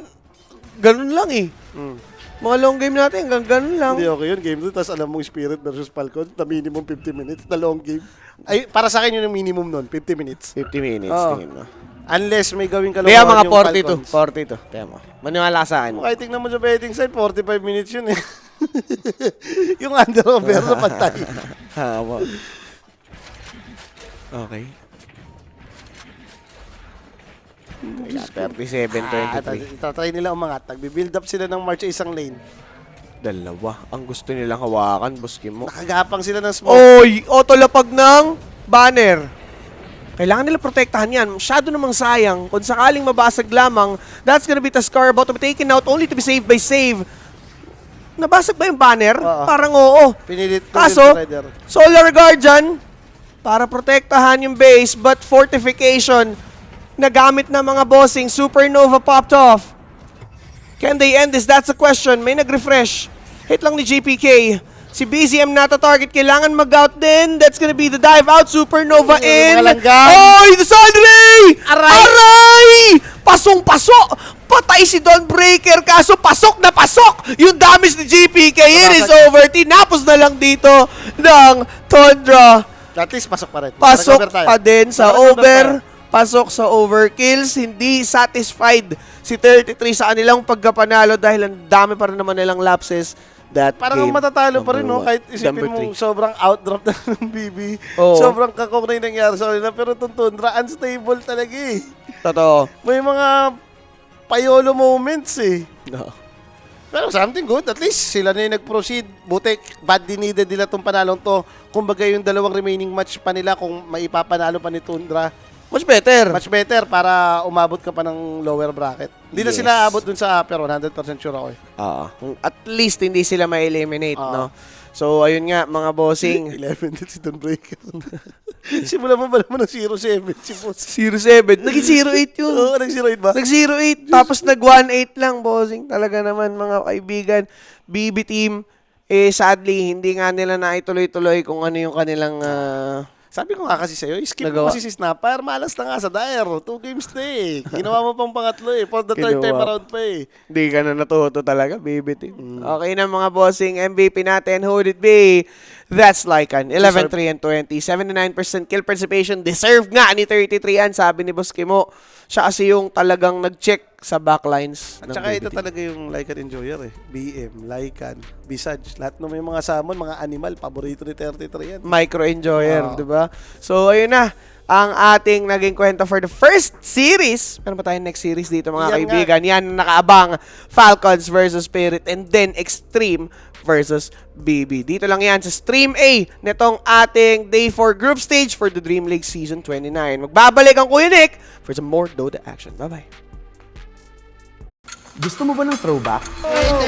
Ganun lang eh. Mga long game natin, hanggang ganun lang. Hindi okay yun, game 2. Tapos alam mong Spirit versus Falcon, na minimum 50 minutes, na long game. Ay, para sa akin yun yung minimum nun, 50 minutes. 50 minutes, Oo. tingin mo. Unless may gawing Kaya kalokohan mga yung 42. Falcons. 42. Kaya mo. Maniwala sa akin. Kahit tingnan mo sa betting side, 45 minutes yun eh. Yung under-over na pantay. Hawa. Okay. 37-23. Tatry nila umangat. Nagbi-build up sila ng March isang lane. Dalawa. Ang gusto nilang hawakan, Boski mo. Nakagapang sila ng smoke. Oy! Autolapag ng banner. Kailangan nila protektahan yan. Masyado namang sayang. Kung sakaling mabasag lamang, that's gonna be Taskar about to be taken out only to be saved by save. Nabasag ba yung banner? Oo. Parang oo. Pinilit ko Kaso, yung Rider. Solar Guardian, para protektahan yung base, but fortification, nagamit na mga bossing, Supernova popped off. Can they end this? That's the question. May nag-refresh. Hit lang ni GPK. Si BZM nata-target. Kailangan mag-out din. That's gonna be the dive out. Supernova in. Mga langgam. Oy! The Sandre! Aray! Aray! Pasong-paso! Patay si Dawnbreaker. Kaso pasok na pasok! Yung damage ni GPK. It is over. Tinapos na lang dito ng Tundra. At least pasok pa rin. Pasok Recover tayo. pa din sa Recover over. tayo. Pasok sa overkills. Hindi satisfied si 33 sa kanilang pagkapanalo dahil ang dami pa rin naman nilang lapses. That Parang game, matatalo pa rin, no? number one. Kahit isipin Number mo, three. sobrang outdrop na ng BB. Oo. Sobrang kakok na yung nangyari sa kanila. Pero itong Tundra, unstable talaga eh. Totoo. May mga payolo moments eh. No. Pero something good. At least sila na yung nag-proceed. Buti, bad din needed nila itong panalong to. Kumbaga yung dalawang remaining match pa nila kung maipapanalo pa ni Tundra. Much better. Much better para umabot ka pa ng lower bracket. Hindi na Yes. sila abot dun sa upper 100% sure ako eh. Oo. At least hindi sila ma-eliminate, Oo. no? So, ayun nga, mga bossing. 11 din si Dawnbreaker. Simula mo ba naman ng 0-7 si Boss? 0-7. Naging 0-8 yun. Oo, nag-0-8 ba? Nag-0-8, tapos nag-1-8 lang, bossing. Talaga naman, mga kaibigan. BB team, sadly, hindi nga nila naituloy-tuloy kung ano yung kanilang... Sabi ko nga kasi sa'yo, skip Nagawa. mo kasi si Snapper, malas na nga sa Dire. 2 games na eh. Ginawa mo pang pangatlo eh. For the third time Ginawa. around pa eh. Hindi ka na natuto talaga, BB team. Okay na mga bossing, MVP natin, who would it be? That's Lycan. 11-3 and 20. 79% kill participation. Deserve nga ni 33 yan, sabi ni Boss Kimo. Siya kasi yung talagang nag-check sa backlines ng Tsaka ito BBT. talaga yung Lycan Enjoyer eh. BM, Lycan, Visage. Lahat ng may mga summon, mga animal, paborito ni 33 yan. Micro enjoyer, Oo. 'di ba? So ayun na ang ating naging kwento for the first series. Meron pa tayong next series dito mga Yan kaibigan. Yan ang nakaabang, Falcons versus Spirit, and then Extreme versus BB. Dito lang yan sa Stream A nitong ating Day 4 group stage for the Dream League Season 29. Magbabalik ang Kuya Nick for some more Dota action. Bye-bye. Gusto mo ba ng throwback?